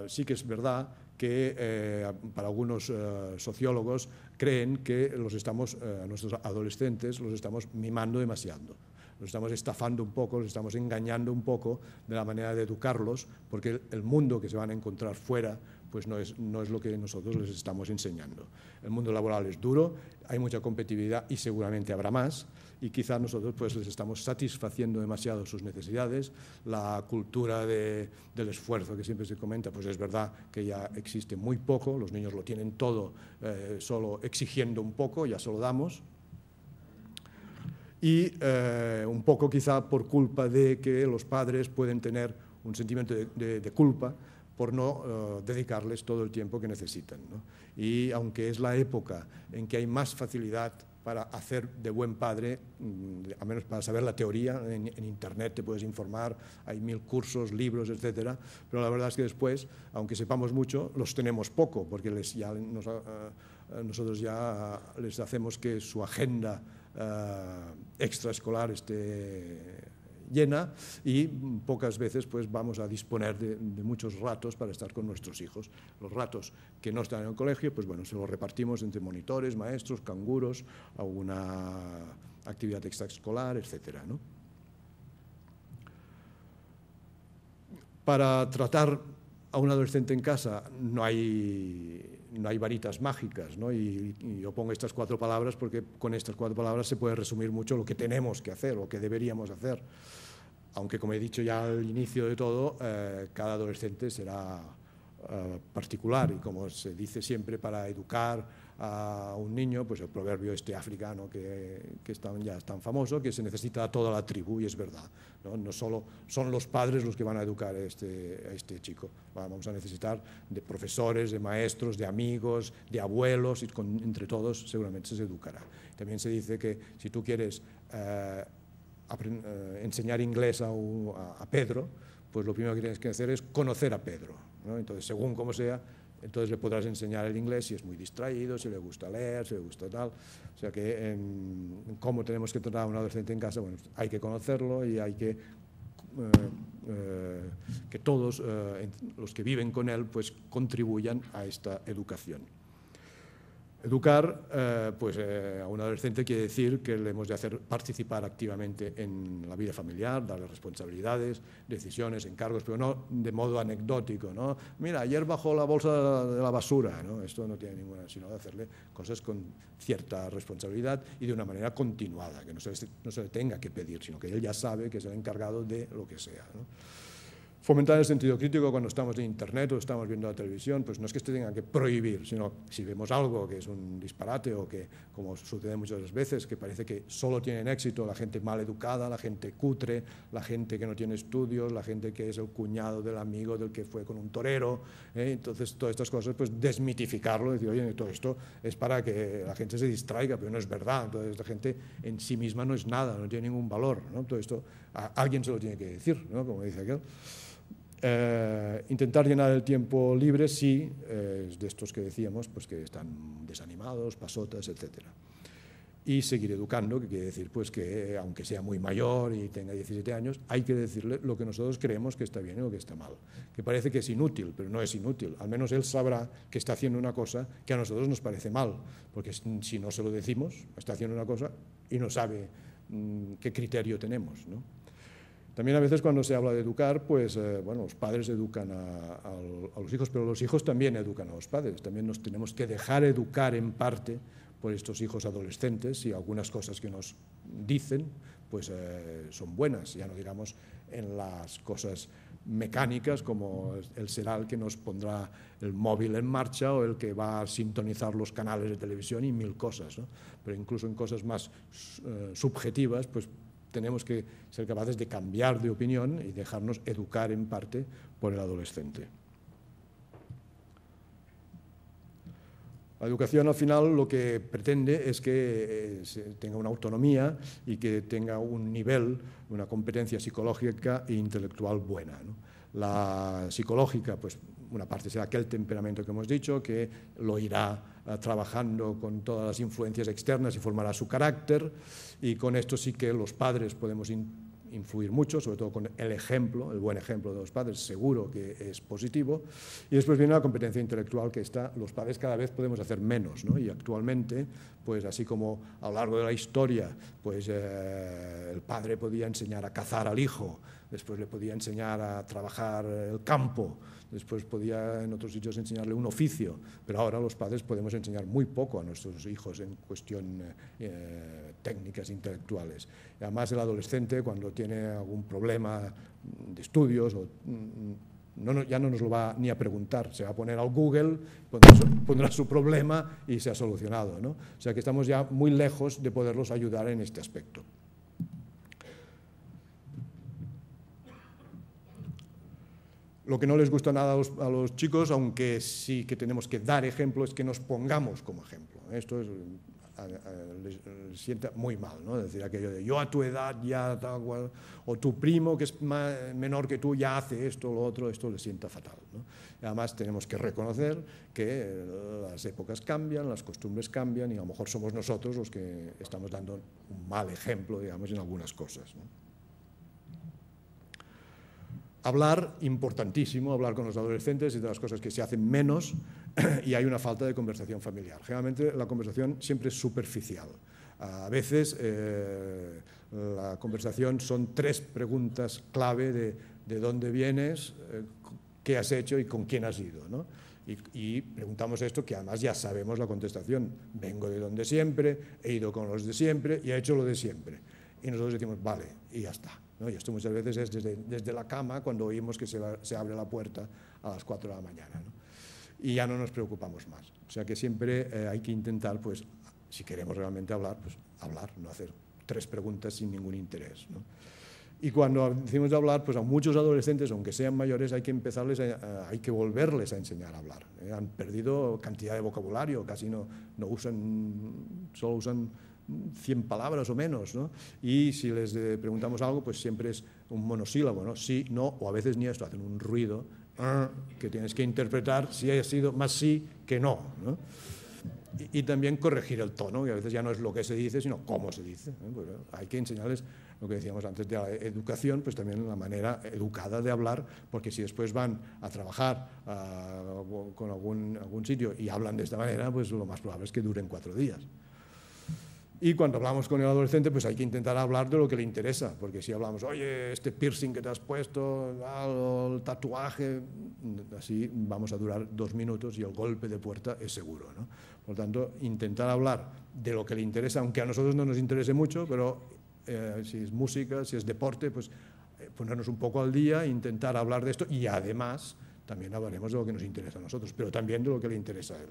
sí que es verdad que para algunos sociólogos creen que a nuestros adolescentes los estamos mimando demasiado. Los estamos estafando un poco, los estamos engañando un poco de la manera de educarlos, porque el mundo que se van a encontrar fuera pues no es lo que nosotros les estamos enseñando. El mundo laboral es duro, hay mucha competitividad y seguramente habrá más, y quizás nosotros pues les estamos satisfaciendo demasiado sus necesidades. La cultura del esfuerzo que siempre se comenta, pues es verdad que ya existe muy poco, los niños lo tienen todo solo exigiendo un poco, ya se lo damos. Y un poco quizá por culpa de que los padres pueden tener un sentimiento de culpa por no dedicarles todo el tiempo que necesitan, ¿no? Y aunque es la época en que hay más facilidad para hacer de buen padre, al menos para saber la teoría, en Internet te puedes informar, hay 1000 cursos, libros, etcétera, pero la verdad es que después, aunque sepamos mucho, los tenemos poco, porque nosotros ya les hacemos que su agenda extraescolar esté llena y pocas veces pues vamos a disponer de muchos ratos para estar con nuestros hijos. Los ratos que no están en el colegio, pues bueno, se los repartimos entre monitores, maestros, canguros, alguna actividad extraescolar, etcétera, ¿no? Para tratar a un adolescente en casa no hay varitas mágicas, ¿no? Y yo pongo estas 4 palabras porque con estas 4 palabras se puede resumir mucho lo que tenemos que hacer, lo que deberíamos hacer. Aunque, como he dicho ya al inicio de todo, cada adolescente será particular y, como se dice siempre, para educar a un niño, pues el proverbio africano que ya es tan famoso, que se necesita a toda la tribu, y es verdad, ¿no? No solo son los padres los que van a educar a este chico, vamos a necesitar de profesores, de maestros, de amigos, de abuelos, y entre todos seguramente se educará. También se dice que si tú quieres enseñar inglés a Pedro, pues lo primero que tienes que hacer es conocer a Pedro, ¿no? Entonces, según como sea, entonces le podrás enseñar el inglés si es muy distraído, si le gusta leer, si le gusta tal. O sea que cómo tenemos que tratar a un adolescente en casa, bueno, hay que conocerlo y hay que todos los que viven con él pues contribuyan a esta educación. Educar a un adolescente quiere decir que le hemos de hacer participar activamente en la vida familiar, darle responsabilidades, decisiones, encargos, pero no de modo anecdótico, ¿no? Mira, ayer bajó la bolsa de la basura, ¿no? Esto no tiene ninguna, sino de hacerle cosas con cierta responsabilidad y de una manera continuada, que no se le tenga que pedir, sino que él ya sabe que es el encargado de lo que sea, ¿no? Fomentar el sentido crítico cuando estamos en Internet o estamos viendo la televisión, pues no es que se tenga que prohibir, sino si vemos algo que es un disparate o que, como sucede muchas veces, que parece que solo tienen éxito la gente mal educada, la gente cutre, la gente que no tiene estudios, la gente que es el cuñado del amigo del que fue con un torero, entonces todas estas cosas, pues desmitificarlo, decir, oye, todo esto es para que la gente se distraiga, pero no es verdad, entonces la gente en sí misma no es nada, no tiene ningún valor, ¿no? Todo esto a alguien se lo tiene que decir, ¿no? Como dice aquel. Intentar llenar el tiempo libre, sí, de estos que decíamos, pues que están desanimados, pasotas, etc. Y seguir educando, que quiere decir pues que aunque sea muy mayor y tenga 17 años, hay que decirle lo que nosotros creemos que está bien y lo que está mal. Que parece que es inútil, pero no es inútil. Al menos él sabrá que está haciendo una cosa que a nosotros nos parece mal, porque si no se lo decimos, está haciendo una cosa y no sabe qué criterio tenemos, ¿no? También a veces cuando se habla de educar, pues bueno, los padres educan a los hijos, pero los hijos también educan a los padres. También nos tenemos que dejar educar en parte por estos hijos adolescentes y algunas cosas que nos dicen pues son buenas, ya no digamos en las cosas mecánicas como él será el que nos pondrá el móvil en marcha o el que va a sintonizar los canales de televisión y 1000 cosas, ¿no? Pero incluso en cosas más subjetivas, pues tenemos que ser capaces de cambiar de opinión y dejarnos educar en parte por el adolescente. La educación al final lo que pretende es que tenga una autonomía y que tenga un nivel, una competencia psicológica e intelectual buena, ¿no? La psicológica, pues una parte será aquel temperamento que hemos dicho, que lo irá trabajando con todas las influencias externas y formará su carácter, y con esto sí que los padres podemos influir mucho, sobre todo con el ejemplo, el buen ejemplo de los padres, seguro que es positivo. Y después viene la competencia intelectual, que los padres cada vez podemos hacer menos, ¿no? Y actualmente, pues así como a lo largo de la historia, pues el padre podía enseñar a cazar al hijo, después le podía enseñar a trabajar el campo, después podía en otros sitios enseñarle un oficio, pero ahora los padres podemos enseñar muy poco a nuestros hijos en cuestión técnicas intelectuales. Y además el adolescente, cuando tiene algún problema de estudios, ya no nos lo va ni a preguntar, se va a poner al Google, pondrá su problema y se ha solucionado, ¿no? O sea que estamos ya muy lejos de poderlos ayudar en este aspecto. Lo que no les gusta nada a los chicos, aunque sí que tenemos que dar ejemplo, es que nos pongamos como ejemplo. Esto les sienta muy mal, ¿no? Es decir, aquello de yo a tu edad ya tal cual, o tu primo que es menor que tú ya hace esto o lo otro, esto les sienta fatal, ¿no? Y además tenemos que reconocer que las épocas cambian, las costumbres cambian y a lo mejor somos nosotros los que estamos dando un mal ejemplo, digamos, en algunas cosas, ¿no? Hablar, importantísimo, hablar con los adolescentes y de las cosas que se hacen menos, y hay una falta de conversación familiar. Generalmente la conversación siempre es superficial. A veces la conversación son 3 preguntas clave de dónde vienes, qué has hecho y con quién has ido, ¿no? Y preguntamos esto que además ya sabemos la contestación. Vengo de donde siempre, he ido con los de siempre y he hecho lo de siempre. Y nosotros decimos, vale, y ya está, ¿no? Y esto muchas veces es desde la cama cuando oímos que se abre la puerta a las 4 de la mañana, ¿no? Y ya no nos preocupamos más. O sea que siempre hay que intentar, pues, si queremos realmente hablar, pues hablar, no hacer 3 preguntas sin ningún interés, ¿no? Y cuando decimos de hablar, pues a muchos adolescentes, aunque sean mayores, hay que volverles a enseñar a hablar. Han perdido cantidad de vocabulario, casi no usan, solo usan 100 palabras o menos, ¿no? Y si les preguntamos algo, pues siempre es un monosílabo, ¿no? Sí, no, o a veces ni esto, hacen un ruido que tienes que interpretar si haya sido más sí que no, ¿no? Y también corregir el tono, que a veces ya no es lo que se dice, sino cómo se dice, ¿no? Pues hay que enseñarles lo que decíamos antes de la educación, pues también la manera educada de hablar, porque si después van a trabajar con algún sitio y hablan de esta manera, pues lo más probable es que duren 4 días. Y cuando hablamos con el adolescente, pues hay que intentar hablar de lo que le interesa, porque si hablamos, oye, este piercing que te has puesto, el tatuaje, así vamos a durar 2 minutos y el golpe de puerta es seguro, ¿no? Por lo tanto, intentar hablar de lo que le interesa, aunque a nosotros no nos interese mucho, pero si es música, si es deporte, pues ponernos un poco al día, intentar hablar de esto y además también hablaremos de lo que nos interesa a nosotros, pero también de lo que le interesa a él.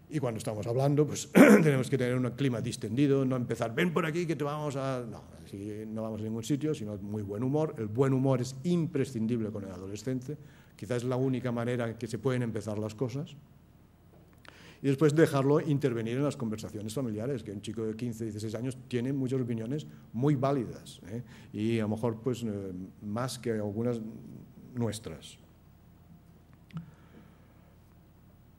Y cuando estamos hablando, pues tenemos que tener un clima distendido, no empezar, ven por aquí que te vamos a... No, así no vamos a ningún sitio, sino muy buen humor. El buen humor es imprescindible con el adolescente, quizás es la única manera en que se pueden empezar las cosas. Y después dejarlo intervenir en las conversaciones familiares, que un chico de 15, 16 años tiene muchas opiniones muy válidas, ¿eh? Y a lo mejor pues más que algunas nuestras.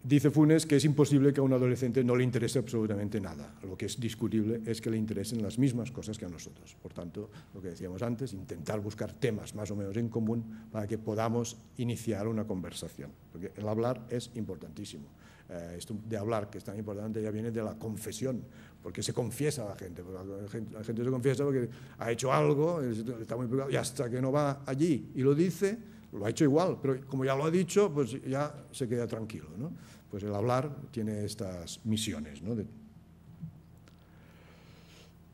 Dice Funes que es imposible que a un adolescente no le interese absolutamente nada. Lo que es discutible es que le interesen las mismas cosas que a nosotros. Por tanto, lo que decíamos antes, intentar buscar temas más o menos en común para que podamos iniciar una conversación. Porque el hablar es importantísimo. Esto de hablar, que es tan importante, ya viene de la confesión, porque se confiesa a la gente. La gente se confiesa porque ha hecho algo, está muy preocupado, y hasta que no va allí y lo dice, lo ha hecho igual, pero como ya lo ha dicho, pues ya se queda tranquilo, ¿no? Pues el hablar tiene estas misiones, ¿no?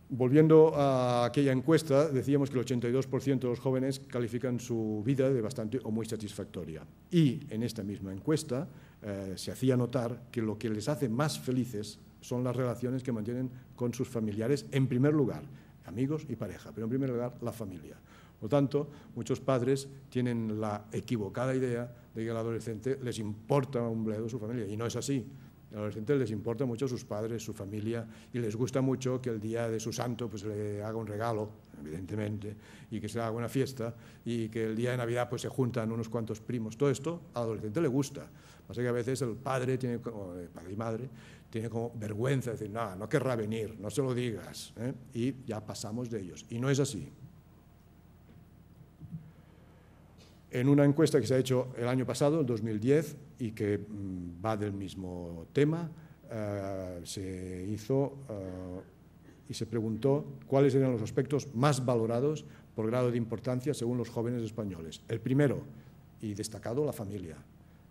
Volviendo a aquella encuesta, decíamos que el 82% de los jóvenes califican su vida de bastante o muy satisfactoria. Y en esta misma encuesta se hacía notar que lo que les hace más felices son las relaciones que mantienen con sus familiares, en primer lugar, amigos y pareja, pero en primer lugar la familia. Por lo tanto, muchos padres tienen la equivocada idea de que al adolescente les importa un bledo su familia, y no es así. A los adolescentes les importa mucho sus padres, su familia, y les gusta mucho que el día de su santo pues le haga un regalo, evidentemente, y que se haga una fiesta, y que el día de Navidad pues se juntan unos cuantos primos. Todo esto al adolescente le gusta. Pasa que a veces el padre y madre tiene como vergüenza de decir, no, no querrá venir, no se lo digas, ¿eh? Y ya pasamos de ellos. Y no es así. En una encuesta que se ha hecho el año pasado, el 2010, y que va del mismo tema, se hizo y se preguntó cuáles eran los aspectos más valorados por grado de importancia según los jóvenes españoles. El primero, y destacado, la familia.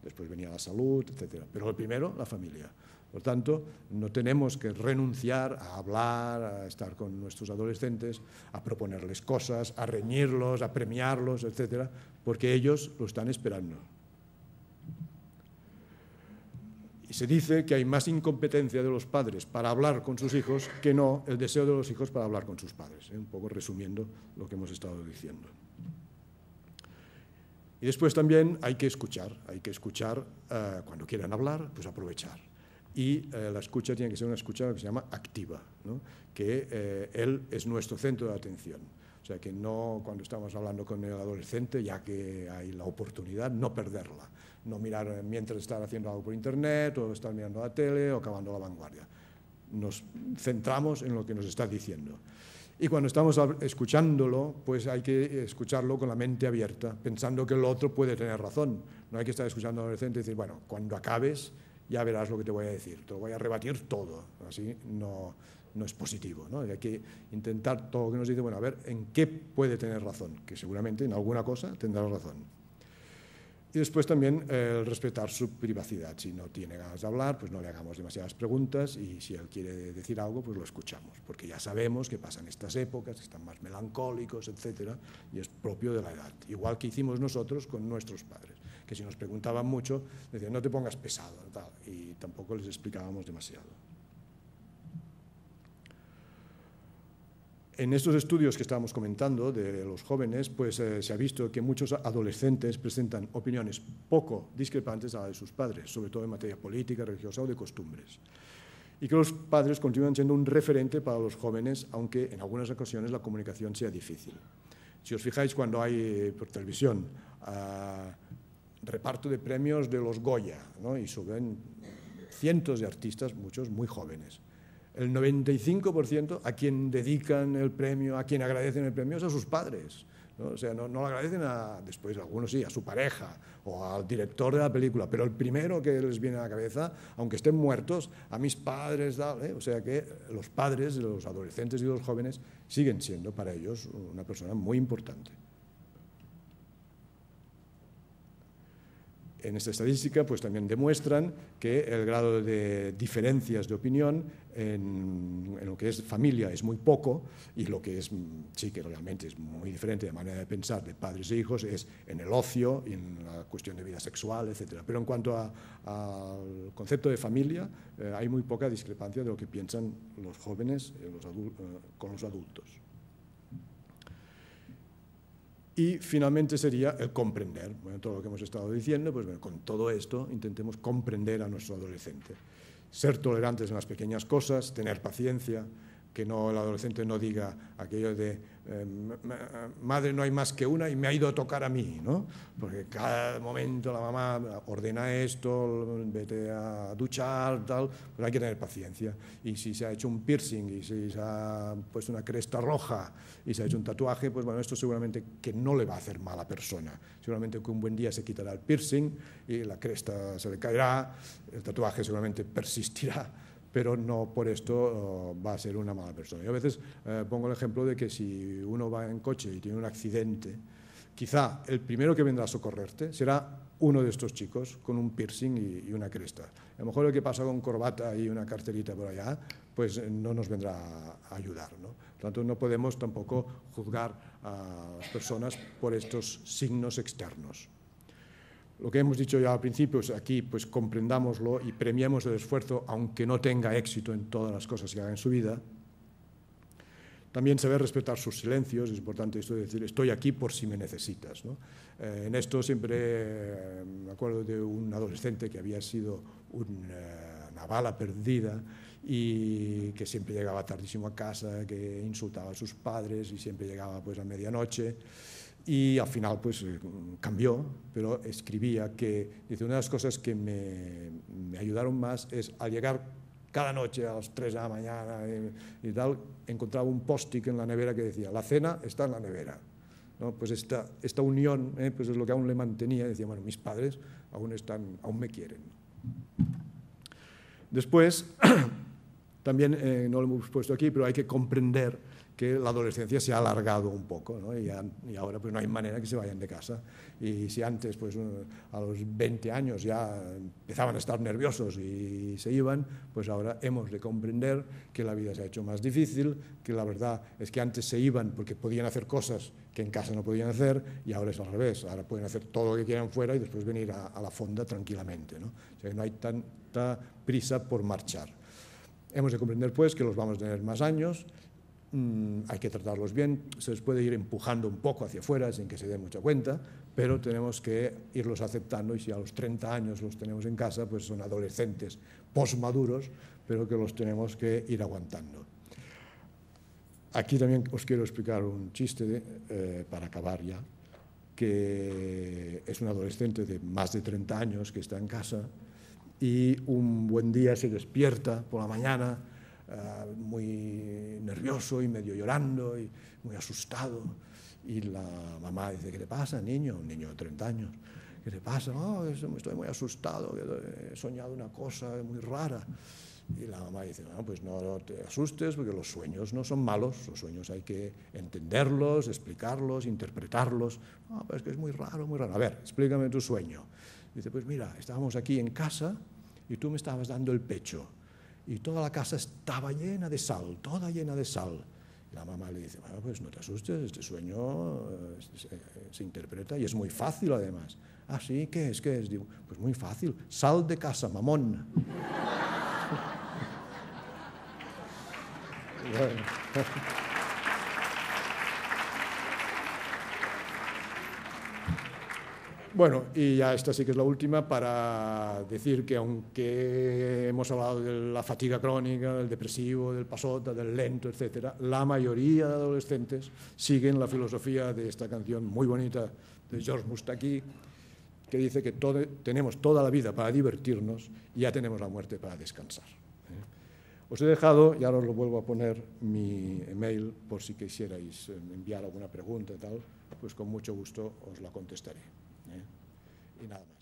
Después venía la salud, etc. Pero el primero, la familia. Por tanto, no tenemos que renunciar a hablar, a estar con nuestros adolescentes, a proponerles cosas, a reñirlos, a premiarlos, etc., porque ellos lo están esperando. Y se dice que hay más incompetencia de los padres para hablar con sus hijos que no el deseo de los hijos para hablar con sus padres, un poco resumiendo lo que hemos estado diciendo. Y después también hay que escuchar cuando quieran hablar, pues aprovechar. Y la escucha tiene que ser una escucha que se llama activa, ¿no? Que él es nuestro centro de atención. O sea, que no cuando estamos hablando con el adolescente, ya que hay la oportunidad, no perderla. No mirar mientras está haciendo algo por internet, o estar mirando la tele, o acabando La Vanguardia. Nos centramos en lo que nos está diciendo. Y cuando estamos escuchándolo, pues hay que escucharlo con la mente abierta, pensando que el otro puede tener razón. No hay que estar escuchando al adolescente y decir, bueno, cuando acabes ya verás lo que te voy a decir, te lo voy a rebatir todo. Así no es positivo, ¿no? Hay que intentar todo lo que nos dice, bueno, a ver, ¿en qué puede tener razón? Que seguramente en alguna cosa tendrá razón. Y después también respetar su privacidad. Si no tiene ganas de hablar, pues no le hagamos demasiadas preguntas, y si él quiere decir algo, pues lo escuchamos, porque ya sabemos que pasan estas épocas, que están más melancólicos, etcétera, y es propio de la edad. Igual que hicimos nosotros con nuestros padres, que si nos preguntaban mucho, decían, no te pongas pesado, tal, y tampoco les explicábamos demasiado. En estos estudios que estábamos comentando de los jóvenes, pues se ha visto que muchos adolescentes presentan opiniones poco discrepantes a las de sus padres, sobre todo en materia política, religiosa o de costumbres. Y que los padres continúan siendo un referente para los jóvenes, aunque en algunas ocasiones la comunicación sea difícil. Si os fijáis, cuando hay por televisión reparto de premios de los Goya, ¿no? Y suben cientos de artistas, muchos muy jóvenes. El 95% a quien dedican el premio, a quien agradecen el premio es a sus padres, ¿no? O sea, no lo agradecen después algunos sí, a su pareja o al director de la película, pero el primero que les viene a la cabeza, aunque estén muertos, a mis padres, ¿eh? O sea que los padres de los adolescentes y de los jóvenes siguen siendo para ellos una persona muy importante. En esta estadística pues también demuestran que el grado de diferencias de opinión en lo que es familia es muy poco, y lo que es sí que realmente es muy diferente de manera de pensar de padres e hijos es en el ocio y en la cuestión de vida sexual, etc. Pero en cuanto al concepto de familia hay muy poca discrepancia de lo que piensan los jóvenes con los adultos. Y finalmente sería el comprender. Bueno, todo lo que hemos estado diciendo, pues bueno, con todo esto intentemos comprender a nuestro adolescente. Ser tolerantes en las pequeñas cosas, tener paciencia, que el adolescente no diga aquello de madre no hay más que una y me ha ido a tocar a mí, ¿no? Porque cada momento la mamá ordena esto, vete a duchar, tal, pues hay que tener paciencia. Y si se ha hecho un piercing y si se ha puesto una cresta roja y se ha hecho un tatuaje, pues bueno, esto seguramente que no le va a hacer mal a la persona. Seguramente que un buen día se quitará el piercing y la cresta se le caerá, el tatuaje seguramente persistirá, pero no por esto va a ser una mala persona. Yo a veces pongo el ejemplo de que si uno va en coche y tiene un accidente, quizá el primero que vendrá a socorrerte será uno de estos chicos con un piercing y una cresta. A lo mejor el que pasa con corbata y una carterita por allá, pues no nos vendrá a ayudar, ¿no? Por tanto, no podemos tampoco juzgar a las personas por estos signos externos. Lo que hemos dicho ya al principio es aquí, pues comprendámoslo y premiemos el esfuerzo, aunque no tenga éxito en todas las cosas que haga en su vida. También saber respetar sus silencios, es importante esto de decir, estoy aquí por si me necesitas, ¿no? En esto siempre me acuerdo de un adolescente que había sido un una bala perdida, y que siempre llegaba tardísimo a casa, que insultaba a sus padres y siempre llegaba pues a medianoche. Y al final pues cambió, pero escribía que, dice, una de las cosas que me ayudaron más es al llegar cada noche a las 3 de la mañana y tal, encontraba un post-it en la nevera que decía, la cena está en la nevera, ¿no? Pues esta unión pues es lo que aún le mantenía. Decía, bueno, mis padres aún me quieren. Después, también, no lo hemos puesto aquí, pero hay que comprender que la adolescencia se ha alargado un poco, ¿no? Y ahora pues no hay manera que se vayan de casa. Y si antes pues a los 20 años ya empezaban a estar nerviosos y se iban, pues ahora hemos de comprender que la vida se ha hecho más difícil, que la verdad es que antes se iban porque podían hacer cosas que en casa no podían hacer, y ahora es al revés, ahora pueden hacer todo lo que quieran fuera y después venir a la fonda tranquilamente, ¿no? O sea, no hay tanta prisa por marchar. Hemos de comprender pues que los vamos a tener más años. Hay que tratarlos bien, se les puede ir empujando un poco hacia afuera sin que se den mucha cuenta, pero tenemos que irlos aceptando, y si a los 30 años los tenemos en casa, pues son adolescentes postmaduros, pero que los tenemos que ir aguantando. Aquí también os quiero explicar un chiste para acabar ya, que es un adolescente de más de 30 años que está en casa y un buen día se despierta por la mañana muy nervioso y medio llorando y muy asustado, y la mamá dice, ¿qué le pasa, niño? Un niño de 30 años. ¿Qué le pasa? Oh, estoy muy asustado, he soñado una cosa muy rara. Y la mamá dice, no, pues no te asustes, porque los sueños no son malos, los sueños hay que entenderlos, explicarlos, interpretarlos. No, pero es que es muy raro, muy raro. A ver, explícame tu sueño. Dice, pues mira, estábamos aquí en casa y tú me estabas dando el pecho, y toda la casa estaba llena de sal, toda llena de sal. Y la mamá le dice, bueno, pues no te asustes, este sueño se interpreta y es muy fácil además. Ah, sí, ¿qué es? ¿Qué es? Digo, pues muy fácil, sal de casa, mamón. Bueno. Bueno, y ya esta sí que es la última, para decir que aunque hemos hablado de la fatiga crónica, del depresivo, del pasota, del lento, etc., la mayoría de adolescentes siguen la filosofía de esta canción muy bonita de George Moustaki, que dice que tenemos toda la vida para divertirnos y ya tenemos la muerte para descansar. Os he dejado, y ahora os lo vuelvo a poner, mi email, por si quisierais enviar alguna pregunta y tal, pues con mucho gusto os la contestaré. Y nada más.